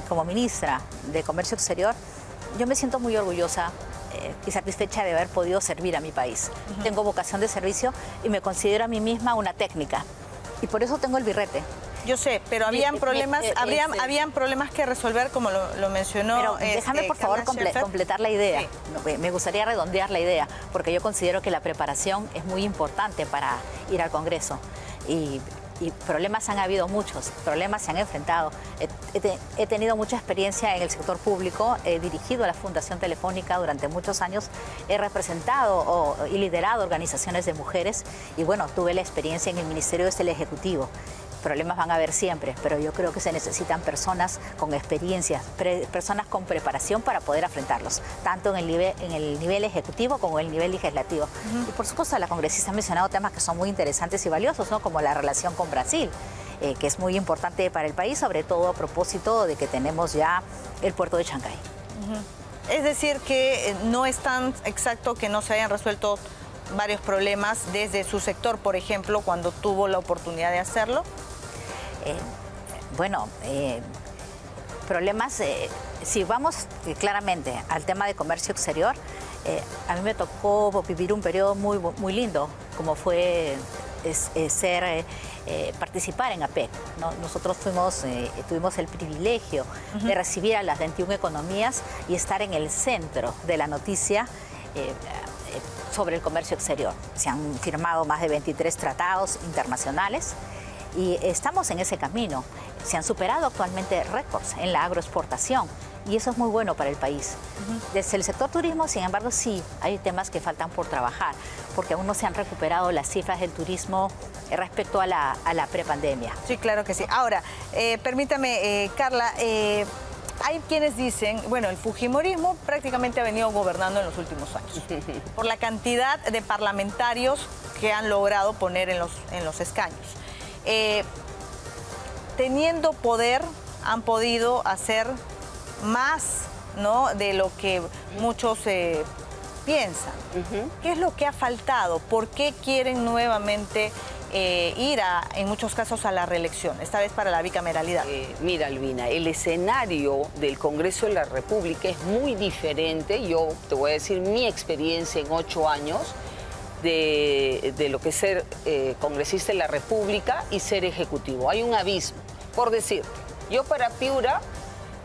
como ministra de Comercio Exterior, yo me siento muy orgullosa y satisfecha de haber podido servir a mi país. Tengo vocación de servicio y me considero a mí misma una técnica. Y por eso tengo el birrete. Yo sé, pero habían problemas, habían problemas que resolver, como lo mencionó. Pero déjame, por favor, completar la idea. Sí. Me gustaría redondear la idea, porque yo considero que la preparación es muy importante para ir al Congreso. Y problemas han habido muchos, problemas se han enfrentado. He tenido mucha experiencia en el sector público, he dirigido a la Fundación Telefónica durante muchos años, he representado y liderado organizaciones de mujeres y bueno, tuve la experiencia en el Ministerio del Ejecutivo. Problemas van a haber siempre, pero yo creo que se necesitan personas con experiencia, personas con preparación para poder afrontarlos, tanto en el nivel ejecutivo como en el nivel legislativo. Y por supuesto, la congresista ha mencionado temas que son muy interesantes y valiosos, ¿no? Como la relación con Brasil, que es muy importante para el país, sobre todo a propósito de que tenemos ya el puerto de Chancay. Es decir, que no es tan exacto que no se hayan resuelto varios problemas desde su sector, por ejemplo, cuando tuvo la oportunidad de hacerlo. Problemas, si vamos claramente al tema de comercio exterior, a mí me tocó vivir un periodo muy lindo, como fue participar en APEC, ¿no? Nosotros tuvimos el privilegio de recibir a las 21 economías y estar en el centro de la noticia sobre el comercio exterior. Se han firmado más de 23 tratados internacionales y estamos en ese camino. Se han superado actualmente récords en la agroexportación y eso es muy bueno para el país. Desde el sector turismo, sin embargo, sí hay temas que faltan por trabajar, porque aún no se han recuperado las cifras del turismo respecto a la prepandemia. Sí, claro que sí. Ahora, permítame, Carla, hay quienes dicen, bueno, el fujimorismo prácticamente ha venido gobernando en los últimos años por la cantidad de parlamentarios que han logrado poner en los escaños. Teniendo poder, han podido hacer más, ¿no?, de lo que muchos piensan. ¿Qué es lo que ha faltado? ¿Por qué quieren nuevamente ir en muchos casos a la reelección, esta vez para la bicameralidad? Mira, Albina, el escenario del Congreso de la República es muy diferente. Yo te voy a decir mi experiencia en 8 años de lo que es ser congresista de la República y ser ejecutivo. Hay un abismo. Por decir, yo para Piura,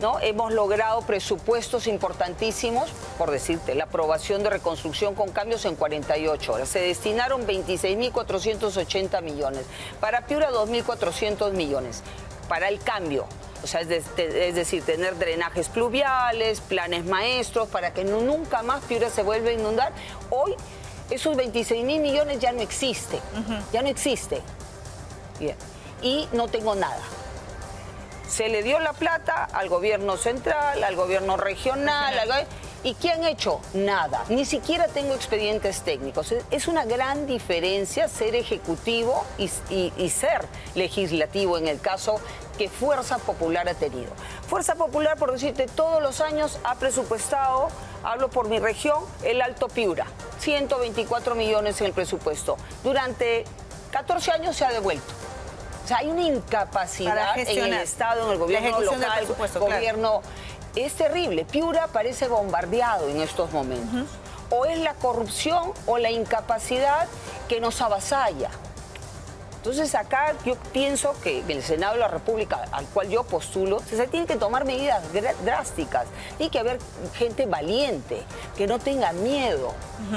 ¿no?, hemos logrado presupuestos importantísimos, por decirte, la aprobación de reconstrucción con cambios en 48 horas. Se destinaron 26.480 millones. Para Piura, 2.400 millones. Para el cambio, o sea, es decir, tener drenajes pluviales, planes maestros, para que nunca más Piura se vuelva a inundar. Hoy, esos 26.000 millones ya no existen. Ya no existe. Bien. Y no tengo nada. Se le dio la plata al gobierno central, al gobierno regional, ¿y qué han hecho? Nada. Ni siquiera tengo expedientes técnicos. Es una gran diferencia ser ejecutivo y ser legislativo en el caso que Fuerza Popular ha tenido. Fuerza Popular, por decirte, todos los años ha presupuestado, hablo por mi región, el Alto Piura, 124 millones en el presupuesto. Durante 14 años se ha devuelto. O sea, hay una incapacidad en el Estado, en el gobierno local, gobierno... Claro. Es terrible. Piura parece bombardeado en estos momentos. O es la corrupción o la incapacidad que nos avasalla. Entonces acá yo pienso que en el Senado de la República, al cual yo postulo, se tienen que tomar medidas drásticas. Tiene que haber gente valiente, que no tenga miedo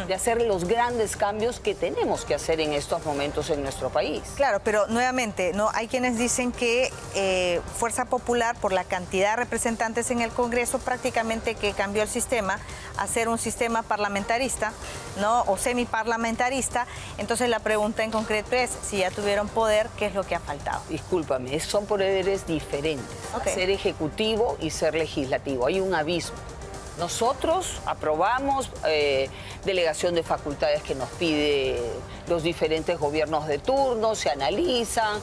de hacer los grandes cambios que tenemos que hacer en estos momentos en nuestro país. Claro, pero nuevamente, ¿no?, hay quienes dicen que Fuerza Popular, por la cantidad de representantes en el Congreso, prácticamente que cambió el sistema a ser un sistema parlamentarista, ¿no?, o semiparlamentarista. Entonces la pregunta en concreto es, si ya tuvieron poder, ¿qué es lo que ha faltado? Discúlpame, son poderes diferentes. Ser ejecutivo y ser legislativo. Hay un abismo. Nosotros aprobamos delegación de facultades que nos pide los diferentes gobiernos de turno, se analizan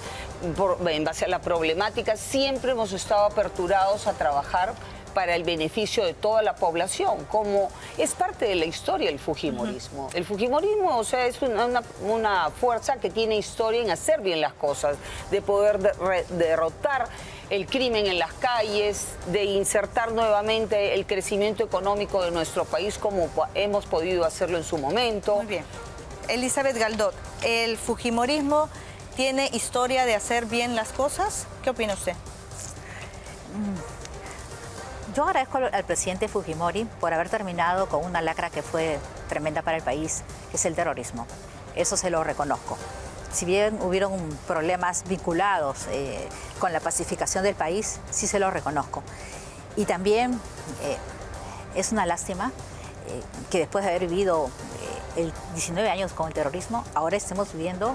en base a la problemática. Siempre hemos estado aperturados a trabajar para el beneficio de toda la población, como es parte de la historia del fujimorismo. El fujimorismo, o sea, es una fuerza que tiene historia en hacer bien las cosas, de poder derrotar el crimen en las calles, de insertar nuevamente el crecimiento económico de nuestro país como hemos podido hacerlo en su momento. Muy bien. Elizabeth Galdós, ¿el fujimorismo tiene historia de hacer bien las cosas? ¿Qué opina usted? Yo agradezco al presidente Fujimori por haber terminado con una lacra que fue tremenda para el país, que es el terrorismo. Eso se lo reconozco. Si bien hubieron problemas vinculados con la pacificación del país, sí se lo reconozco. Y también es una lástima que después de haber vivido 19 años con el terrorismo, ahora estemos viviendo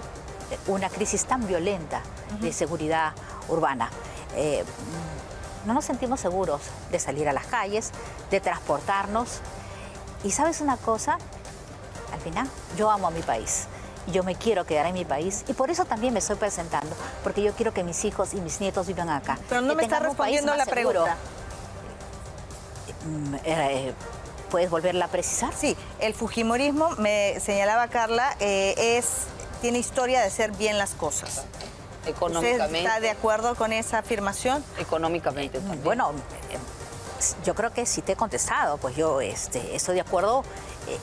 una crisis tan violenta de seguridad urbana. No nos sentimos seguros de salir a las calles, de transportarnos. Y ¿sabes una cosa? Al final, yo amo a mi país. Yo me quiero quedar en mi país y por eso también me estoy presentando, porque yo quiero que mis hijos y mis nietos vivan acá. Pero no me está respondiendo la pregunta. ¿Puedes volverla a precisar? Sí, el fujimorismo, me señalaba Carla, tiene historia de hacer bien las cosas. Económicamente. ¿Usted está de acuerdo con esa afirmación? Económicamente también. Bueno, yo creo que sí te he contestado, pues yo estoy de acuerdo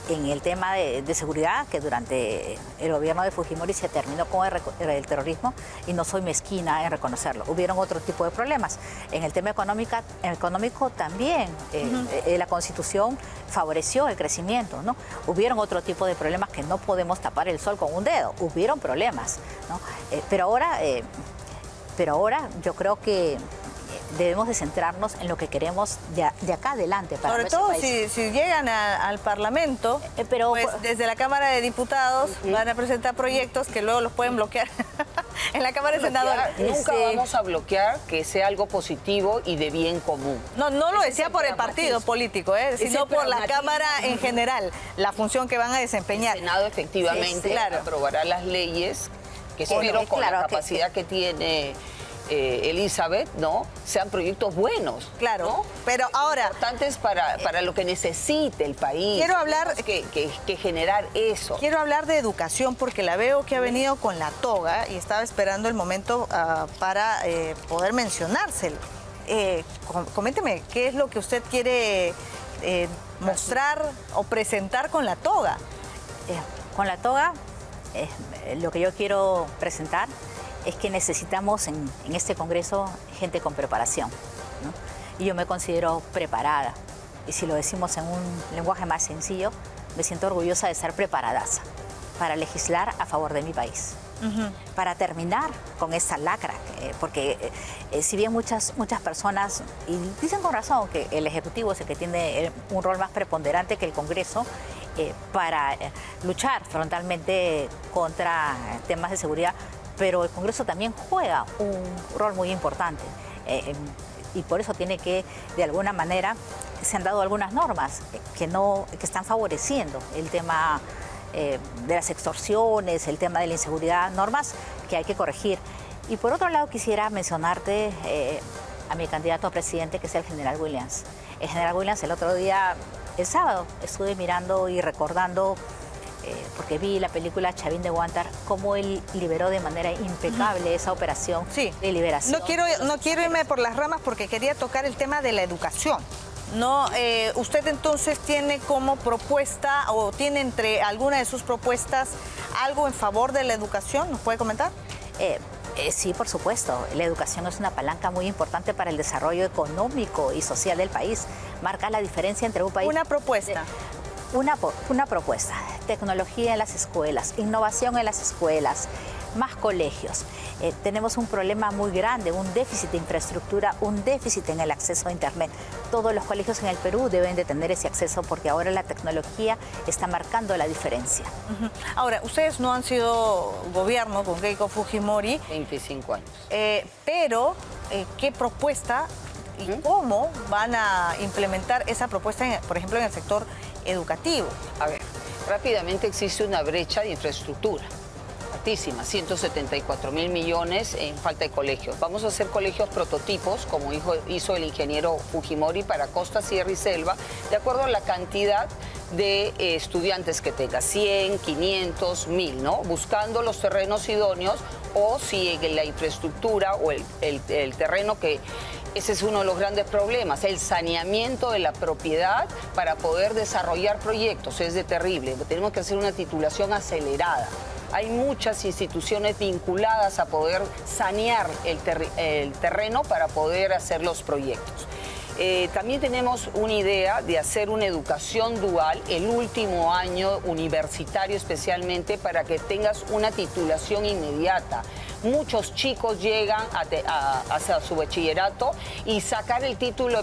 en el tema de seguridad, que durante el gobierno de Fujimori se terminó con el terrorismo y no soy mezquina en reconocerlo. Hubieron otro tipo de problemas. En el tema económico también la Constitución favoreció el crecimiento, ¿no? Hubieron otro tipo de problemas que no podemos tapar el sol con un dedo. Hubieron problemas, ¿no? Pero ahora yo creo que debemos de centrarnos en lo que queremos de acá adelante para nuestro país. Sobre todo si llegan al Parlamento, pues desde la Cámara de Diputados van a presentar proyectos que luego los pueden bloquear en la Cámara de Senadores. Nunca vamos a bloquear que sea algo positivo y de bien común. No lo decía por el partido político, sino por la Cámara en general, la función que van a desempeñar. El Senado efectivamente aprobará las leyes que espero con la capacidad que tiene Elizabeth, ¿no? Sean proyectos buenos. Claro, ¿no? pero ahora... Importantes para lo que necesite el país. Quiero hablar... que generar eso. Quiero hablar de educación porque la veo que ha venido con la toga y estaba esperando el momento para poder mencionárselo. Coménteme, ¿qué es lo que usted quiere mostrar o presentar con la toga? Con la toga, lo que yo quiero presentar es que necesitamos en este Congreso gente con preparación, ¿no? Y yo me considero preparada. Y si lo decimos en un lenguaje más sencillo, me siento orgullosa de ser preparadaza para legislar a favor de mi país. Para terminar con esta lacra, porque si bien muchas personas, y dicen con razón que el Ejecutivo es el que tiene un rol más preponderante que el Congreso para luchar frontalmente contra temas de seguridad, pero el Congreso también juega un rol muy importante y por eso tiene que, de alguna manera, se han dado algunas normas que están favoreciendo el tema de las extorsiones, el tema de la inseguridad, normas que hay que corregir. Y por otro lado quisiera mencionarte a mi candidato a presidente, que es el general Williams. El general Williams el otro día, el sábado, estuve mirando y recordando porque vi la película Chavín de Huántar, cómo él liberó de manera impecable esa operación de liberación. No quiero irme por las ramas porque quería tocar el tema de la educación. No, ¿usted entonces tiene como propuesta o tiene entre alguna de sus propuestas algo en favor de la educación? ¿Nos puede comentar? Sí, por supuesto. La educación es una palanca muy importante para el desarrollo económico y social del país. Marca la diferencia entre un país... Una propuesta. Una propuesta, tecnología en las escuelas, innovación en las escuelas, más colegios. Tenemos un problema muy grande, un déficit de infraestructura, un déficit en el acceso a Internet. Todos los colegios en el Perú deben de tener ese acceso porque ahora la tecnología está marcando la diferencia. Ahora, ustedes no han sido gobierno con Keiko Fujimori. 25 años. Pero, ¿qué propuesta y cómo van a implementar esa propuesta, por ejemplo, en el sector educativo. A ver, rápidamente existe una brecha de infraestructura. 174.000 millones en falta de colegios. Vamos a hacer colegios prototipos, como hizo el ingeniero Fujimori, para costa, sierra y selva, de acuerdo a la cantidad de estudiantes que tenga, 100, 500, 1000, ¿no? Buscando los terrenos idóneos o si en la infraestructura o el terreno que... Ese es uno de los grandes problemas, el saneamiento de la propiedad para poder desarrollar proyectos. Es terrible, tenemos que hacer una titulación acelerada. Hay muchas instituciones vinculadas a poder sanear el terreno para poder hacer los proyectos. También tenemos una idea de hacer una educación dual el último año universitario especialmente para que tengas una titulación inmediata. Muchos chicos llegan hacia su bachillerato y sacar el título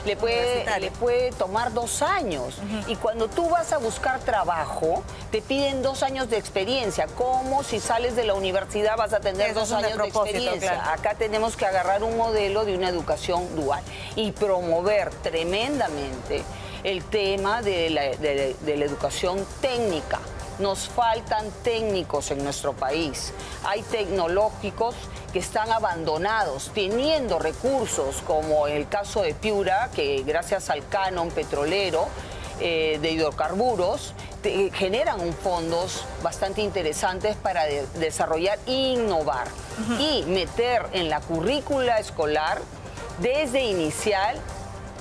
le puede tomar 2 años. Y cuando tú vas a buscar trabajo, te piden 2 años de experiencia. Como si sales de la universidad vas a tener 2 años de experiencia. Claro. Acá tenemos que agarrar un modelo de una educación dual y promover tremendamente el tema de la educación técnica. Nos faltan técnicos en nuestro país. Hay tecnológicos que están abandonados, teniendo recursos, como el caso de Piura, que gracias al canon petrolero de hidrocarburos, generan fondos bastante interesantes para desarrollar e innovar. Y meter en la currícula escolar desde inicial,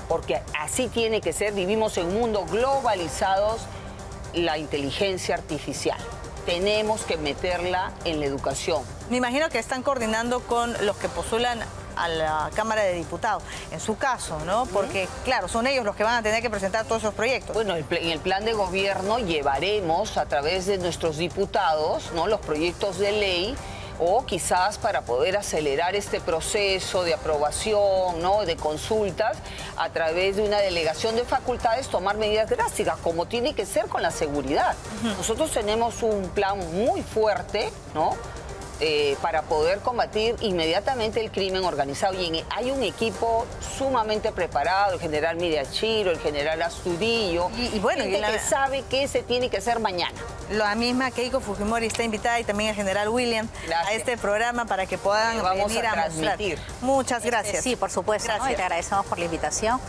porque así tiene que ser, vivimos en un mundo globalizados, la inteligencia artificial. Tenemos que meterla en la educación. Me imagino que están coordinando con los que postulan a la Cámara de Diputados, en su caso, ¿no? Porque, claro, son ellos los que van a tener que presentar todos esos proyectos. Bueno, en el plan de gobierno llevaremos a través de nuestros diputados, ¿no?, los proyectos de ley, o quizás para poder acelerar este proceso de aprobación, ¿no?, de consultas, a través de una delegación de facultades tomar medidas drásticas, como tiene que ser con la seguridad. Nosotros tenemos un plan muy fuerte, ¿no?, para poder combatir inmediatamente el crimen organizado. Y hay un equipo sumamente preparado, el general Miriachiro, el general Astudillo, y bueno, gente que sabe que se tiene que hacer mañana. La misma Keiko Fujimori está invitada y también el general William a este programa para que puedan venir a transmitir. Muchas gracias. Sí, por supuesto, ¿no? Y te agradecemos por la invitación.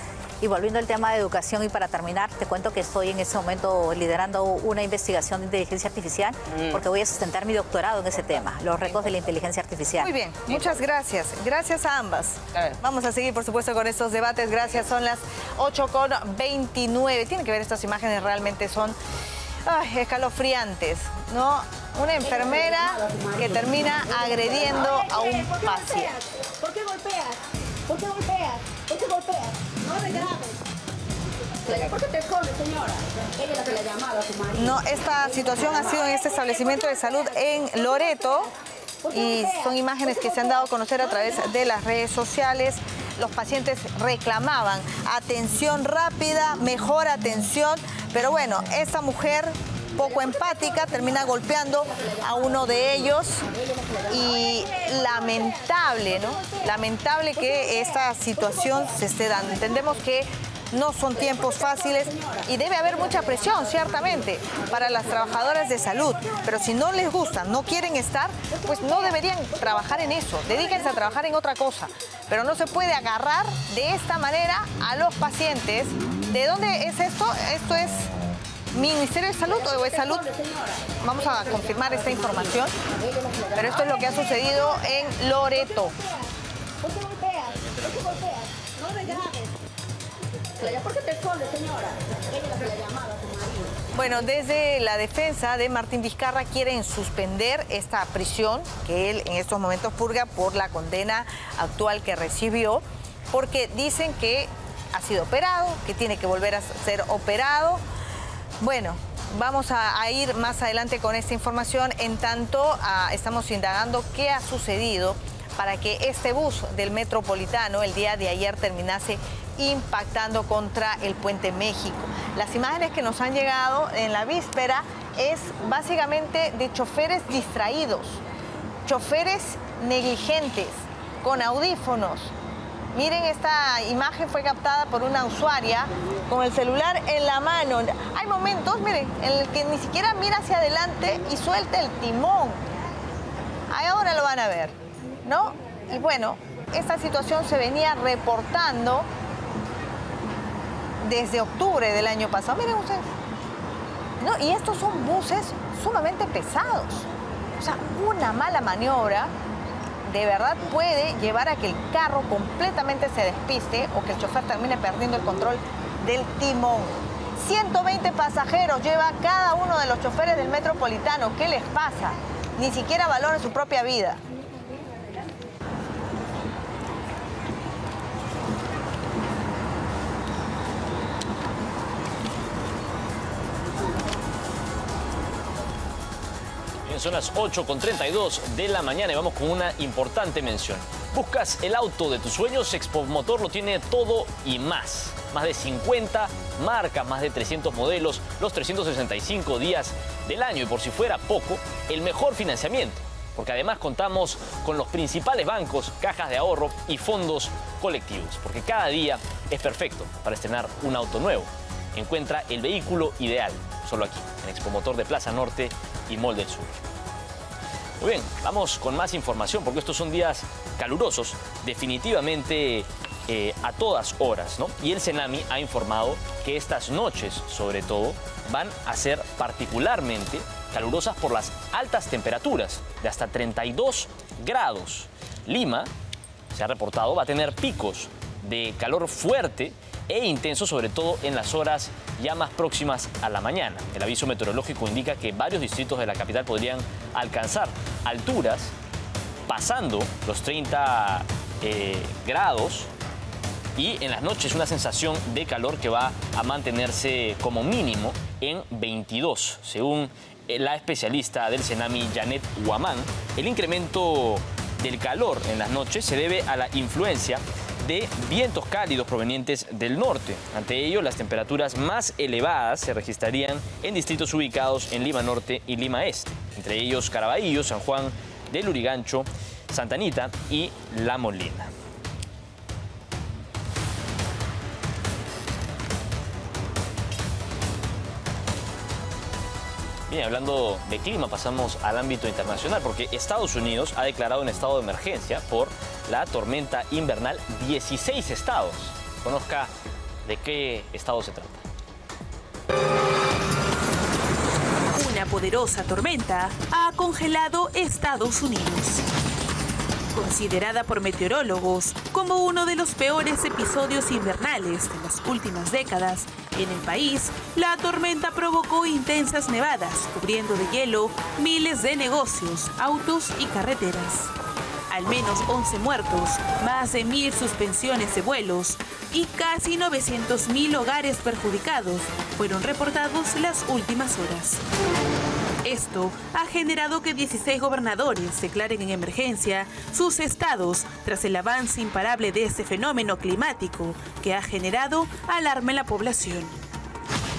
Y volviendo al tema de educación, y para terminar, te cuento que estoy en ese momento liderando una investigación de inteligencia artificial, porque voy a sustentar mi doctorado en ese tema, los retos de la inteligencia artificial. Muy bien, muchas gracias. Gracias a ambas. Vamos a seguir, por supuesto, con estos debates. Gracias, son las 8:29. Tienen que ver estas imágenes, realmente son escalofriantes, ¿no? Una enfermera que termina agrediendo a un paciente. ¿Por qué golpeas? ¿Por qué golpeas? ¿Por qué golpeas? No te grabes. ¿Por qué te escondes, señora? Ella es la que le ha llamado a su marido. No, esta situación ha sido en este establecimiento de salud en Loreto y son imágenes que se han dado a conocer a través de las redes sociales. Los pacientes reclamaban atención rápida, mejor atención, pero bueno, esta mujer poco empática termina golpeando a uno de ellos y lamentable, ¿no? Lamentable que esta situación se esté dando. Entendemos que no son tiempos fáciles y debe haber mucha presión, ciertamente, para las trabajadoras de salud. Pero si no les gusta, no quieren estar, pues no deberían trabajar en eso. Dedíquense a trabajar en otra cosa. Pero no se puede agarrar de esta manera a los pacientes. ¿De dónde es esto? Esto es Ministerio de Salud o de Salud. Vamos a confirmar esta información. Pero esto es lo que ha sucedido en Loreto. ¿Por qué golpeas? ¿Por qué golpeas? No te grabes. ¿Por qué te escondes, señora? Ella es la que le ha llamado a su marido. Bueno, desde la defensa de Martín Vizcarra quieren suspender esta prisión que él en estos momentos purga por la condena actual que recibió, porque dicen que ha sido operado, que tiene que volver a ser operado. Bueno, vamos a ir más adelante con esta información. En tanto, estamos indagando qué ha sucedido para que este bus del Metropolitano el día de ayer terminase impactando contra el Puente México. Las imágenes que nos han llegado en la víspera es básicamente de choferes distraídos, choferes negligentes, con audífonos, Miren, esta imagen fue captada por una usuaria con el celular en la mano. Hay momentos, miren, en el que ni siquiera mira hacia adelante y suelta el timón. Ahí ahora lo van a ver, ¿no? Y bueno, esta situación se venía reportando desde octubre del año pasado. Miren ustedes, ¿no? Y estos son buses sumamente pesados. O sea, una mala maniobra de verdad puede llevar a que el carro completamente se despiste o que el chofer termine perdiendo el control del timón. 120 pasajeros lleva cada uno de los choferes del Metropolitano. ¿Qué les pasa? Ni siquiera valoran su propia vida. Son las 8:32 de la mañana y vamos con una importante mención. ¿Buscas el auto de tus sueños? Expomotor lo tiene todo y más. Más de 50 marcas, más de 300 modelos, los 365 días del año. Y por si fuera poco, el mejor financiamiento. Porque además contamos con los principales bancos, cajas de ahorro y fondos colectivos. Porque cada día es perfecto para estrenar un auto nuevo. Encuentra el vehículo ideal, solo aquí, en Expomotor de Plaza Norte y Mall del Sur. Muy bien, vamos con más información porque estos son días calurosos, definitivamente a todas horas, ¿no? Y el Senami ha informado que estas noches, sobre todo, van a ser particularmente calurosas por las altas temperaturas de hasta 32 grados. Lima, se ha reportado, va a tener picos de calor fuerte e intenso, sobre todo en las horas ya más próximas a la mañana. El aviso meteorológico indica que varios distritos de la capital podrían alcanzar alturas pasando los 30 grados y en las noches una sensación de calor que va a mantenerse como mínimo en 22, según la especialista del Senami, Janet Huamán. El incremento del calor en las noches se debe a la influencia de vientos cálidos provenientes del norte. Ante ello, las temperaturas más elevadas se registrarían en distritos ubicados en Lima Norte y Lima Este, entre ellos Caraballo, San Juan del Lurigancho, Santa Anita y La Molina. Bien, hablando de clima, pasamos al ámbito internacional porque Estados Unidos ha declarado un estado de emergencia por la tormenta invernal. 16 estados. Conozca de qué estado se trata. Una poderosa tormenta ha congelado Estados Unidos. Considerada por meteorólogos como uno de los peores episodios invernales de las últimas décadas, en el país, la tormenta provocó intensas nevadas, cubriendo de hielo miles de negocios, autos y carreteras. Al menos 11 muertos, más de 1.000 suspensiones de vuelos y casi 900.000 hogares perjudicados fueron reportados las últimas horas. Esto ha generado que 16 gobernadores declaren en emergencia sus estados tras el avance imparable de este fenómeno climático que ha generado alarma en la población.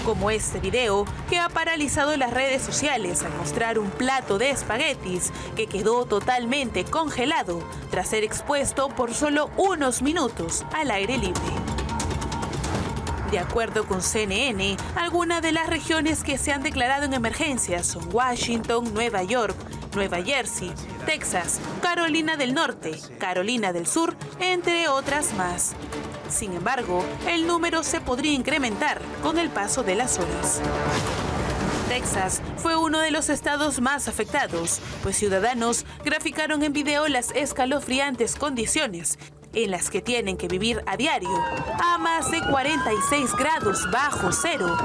Como este video que ha paralizado las redes sociales al mostrar un plato de espaguetis que quedó totalmente congelado tras ser expuesto por solo unos minutos al aire libre. De acuerdo con CNN, algunas de las regiones que se han declarado en emergencia son Washington, Nueva York, Nueva Jersey, Texas, Carolina del Norte, Carolina del Sur, entre otras más. Sin embargo, el número se podría incrementar con el paso de las horas. Texas fue uno de los estados más afectados, pues ciudadanos graficaron en video las escalofriantes condiciones en las que tienen que vivir a diario a más de 46 grados bajo cero.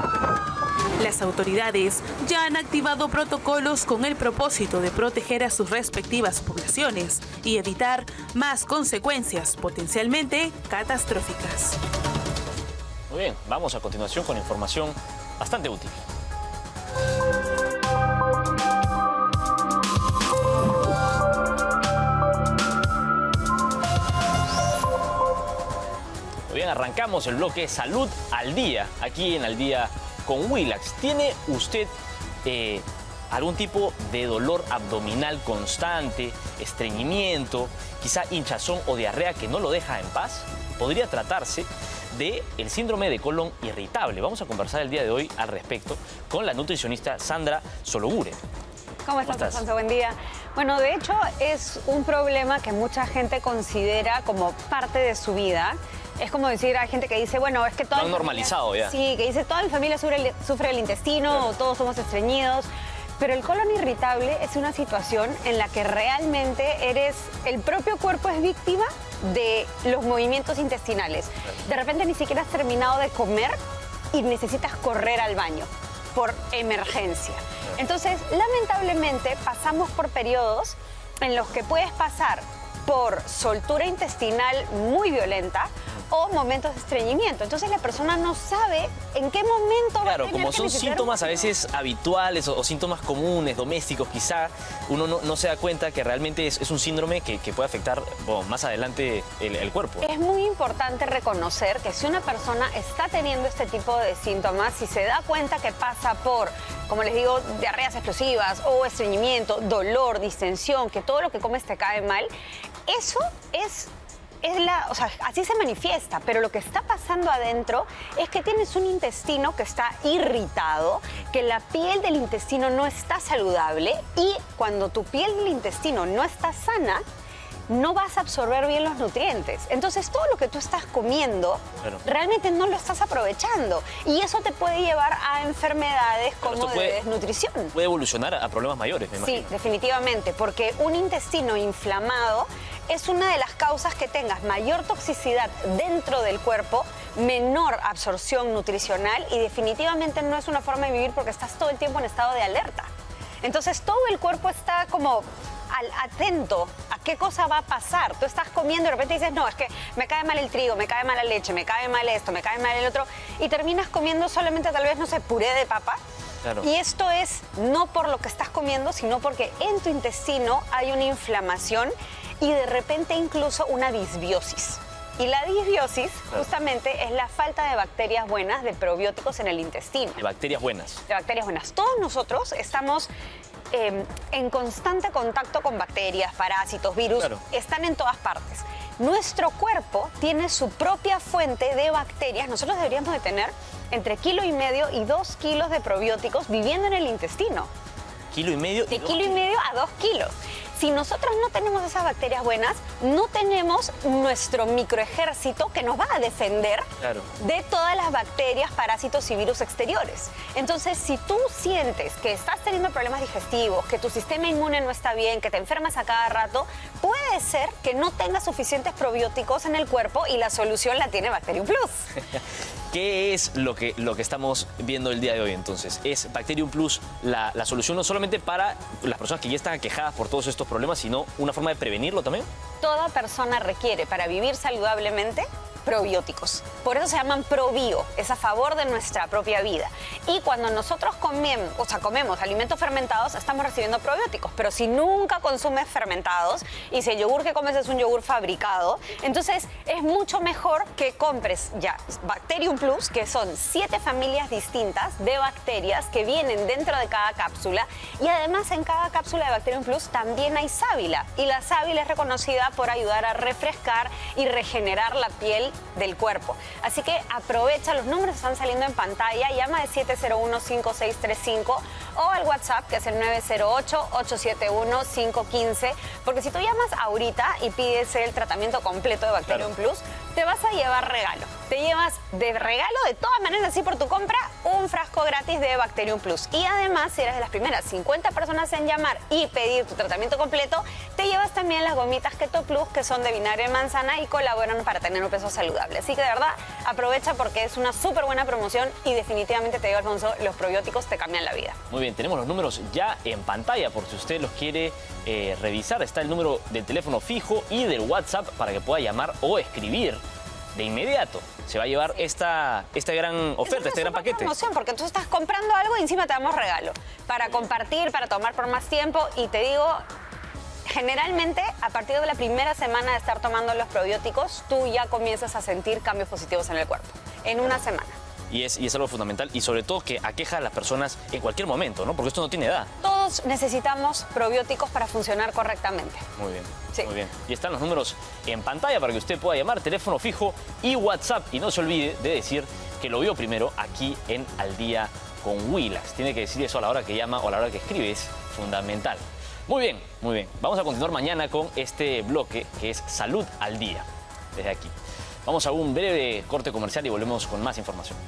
Las autoridades ya han activado protocolos con el propósito de proteger a sus respectivas poblaciones y evitar más consecuencias potencialmente catastróficas. Muy bien, vamos a continuación con información bastante útil. Muy bien, arrancamos el bloque Salud al Día, aquí en Al Día con Willax. ¿Tiene usted algún tipo de dolor abdominal constante, estreñimiento, quizá hinchazón o diarrea que no lo deja en paz, podría tratarse del síndrome de colon irritable. Vamos a conversar el día de hoy al respecto con la nutricionista Sandra Sologure. ¿Cómo estás, Alfonso? Buen día. Bueno, de hecho es un problema que mucha gente considera como parte de su vida. Es como decir, hay gente que dice, bueno, es que todo... Lo han normalizado ya. Sí, que dice, toda mi familia sufre el intestino, claro, o todos somos estreñidos. Pero el colon irritable es una situación en la que realmente el propio cuerpo es víctima de los movimientos intestinales. De repente ni siquiera has terminado de comer y necesitas correr al baño por emergencia. Entonces, lamentablemente, pasamos por periodos en los que puedes pasar por soltura intestinal muy violenta o momentos de estreñimiento. Entonces la persona no sabe en qué momento va a tener como que son necesitar síntomas a veces habituales o síntomas comunes, domésticos, quizá uno no se da cuenta que realmente es un síndrome que puede afectar más adelante el cuerpo. Es muy importante reconocer que si una persona está teniendo este tipo de síntomas, si se da cuenta que pasa por, como les digo, diarreas explosivas o estreñimiento, dolor, distensión, que todo lo que comes te cae mal, eso o sea, así se manifiesta, pero lo que está pasando adentro es que tienes un intestino que está irritado, que la piel del intestino no está saludable y cuando tu piel del intestino no está sana, no vas a absorber bien los nutrientes. Entonces todo lo que tú estás comiendo realmente no lo estás aprovechando y eso te puede llevar a enfermedades como de desnutrición. Puede evolucionar a problemas mayores, me imagino. Sí, definitivamente, porque un intestino inflamado es una de las causas que tengas mayor toxicidad dentro del cuerpo, menor absorción nutricional y definitivamente no es una forma de vivir porque estás todo el tiempo en estado de alerta. Entonces todo el cuerpo está como atento a qué cosa va a pasar. Tú estás comiendo y de repente dices, no, es que me cae mal el trigo, me cae mal la leche, me cae mal esto, me cae mal el otro y terminas comiendo solamente tal vez, no sé, puré de papa. Claro. Y esto es no por lo que estás comiendo, sino porque en tu intestino hay una inflamación y de repente incluso una disbiosis. Y la disbiosis justamente es la falta de bacterias buenas, de probióticos en el intestino. De bacterias buenas. De bacterias buenas. Todos nosotros estamos en constante contacto con bacterias, parásitos, virus, están en todas partes. Nuestro cuerpo tiene su propia fuente de bacterias. Nosotros deberíamos de tener entre 1,5 y 2 kilos de probióticos viviendo en el intestino. ¿1,5 kilos? De 1,5 a 2 kilos. Si nosotros no tenemos esas bacterias buenas, no tenemos nuestro microejército que nos va a defender de todas las bacterias, parásitos y virus exteriores. Entonces, si tú sientes que estás teniendo problemas digestivos, que tu sistema inmune no está bien, que te enfermas a cada rato, puede ser que no tengas suficientes probióticos en el cuerpo y la solución la tiene Bacterium Plus. ¿Qué es lo que estamos viendo el día de hoy entonces? ¿Es Bacterium Plus la solución no solamente para las personas que ya están aquejadas por todos estos problemas, sino una forma de prevenirlo también? Toda persona requiere para vivir saludablemente probióticos. Por eso se llaman probio, es a favor de nuestra propia vida. Y cuando nosotros comemos alimentos fermentados, estamos recibiendo probióticos. Pero si nunca consumes fermentados y si el yogur que comes es un yogur fabricado, entonces es mucho mejor que compres ya Bacterium Plus, que son 7 familias distintas de bacterias que vienen dentro de cada cápsula. Y además en cada cápsula de Bacterium Plus también hay sábila. Y la sábila es reconocida por ayudar a refrescar y regenerar la piel del cuerpo. Así que aprovecha, los números están saliendo en pantalla, llama de 701-5635 o al WhatsApp que es el 908-871-515, porque si tú llamas ahorita y pides el tratamiento completo de Bacterium Plus, te vas a llevar regalo. Te llevas de regalo, de todas maneras, así por tu compra, un frasco gratis de Bacterium Plus. Y además, si eres de las primeras 50 personas en llamar y pedir tu tratamiento completo, te llevas también las gomitas Keto Plus, que son de vinagre de manzana y colaboran para tener un peso saludable. Así que de verdad, aprovecha porque es una súper buena promoción y definitivamente te digo, Alfonso, los probióticos te cambian la vida. Muy bien, tenemos los números ya en pantalla por si usted los quiere revisar. Está el número del teléfono fijo y del WhatsApp para que pueda llamar o escribir. De inmediato se va a llevar esta gran oferta, este gran paquete. Promoción, porque tú estás comprando algo y encima te damos regalo para compartir, para tomar por más tiempo. Y te digo, generalmente a partir de la primera semana de estar tomando los probióticos, tú ya comienzas a sentir cambios positivos en el cuerpo, en una semana. Y es algo fundamental y sobre todo que aqueja a las personas en cualquier momento, ¿no? Porque esto no tiene edad. Todo todos necesitamos probióticos para funcionar correctamente. Muy bien, muy bien. Y están los números en pantalla para que usted pueda llamar, teléfono fijo y WhatsApp. Y no se olvide de decir que lo vio primero aquí en Al Día con Willax. Tiene que decir eso a la hora que llama o a la hora que escribe, es fundamental. Muy bien, muy bien. Vamos a continuar mañana con este bloque que es Salud al Día, desde aquí. Vamos a un breve corte comercial y volvemos con más información.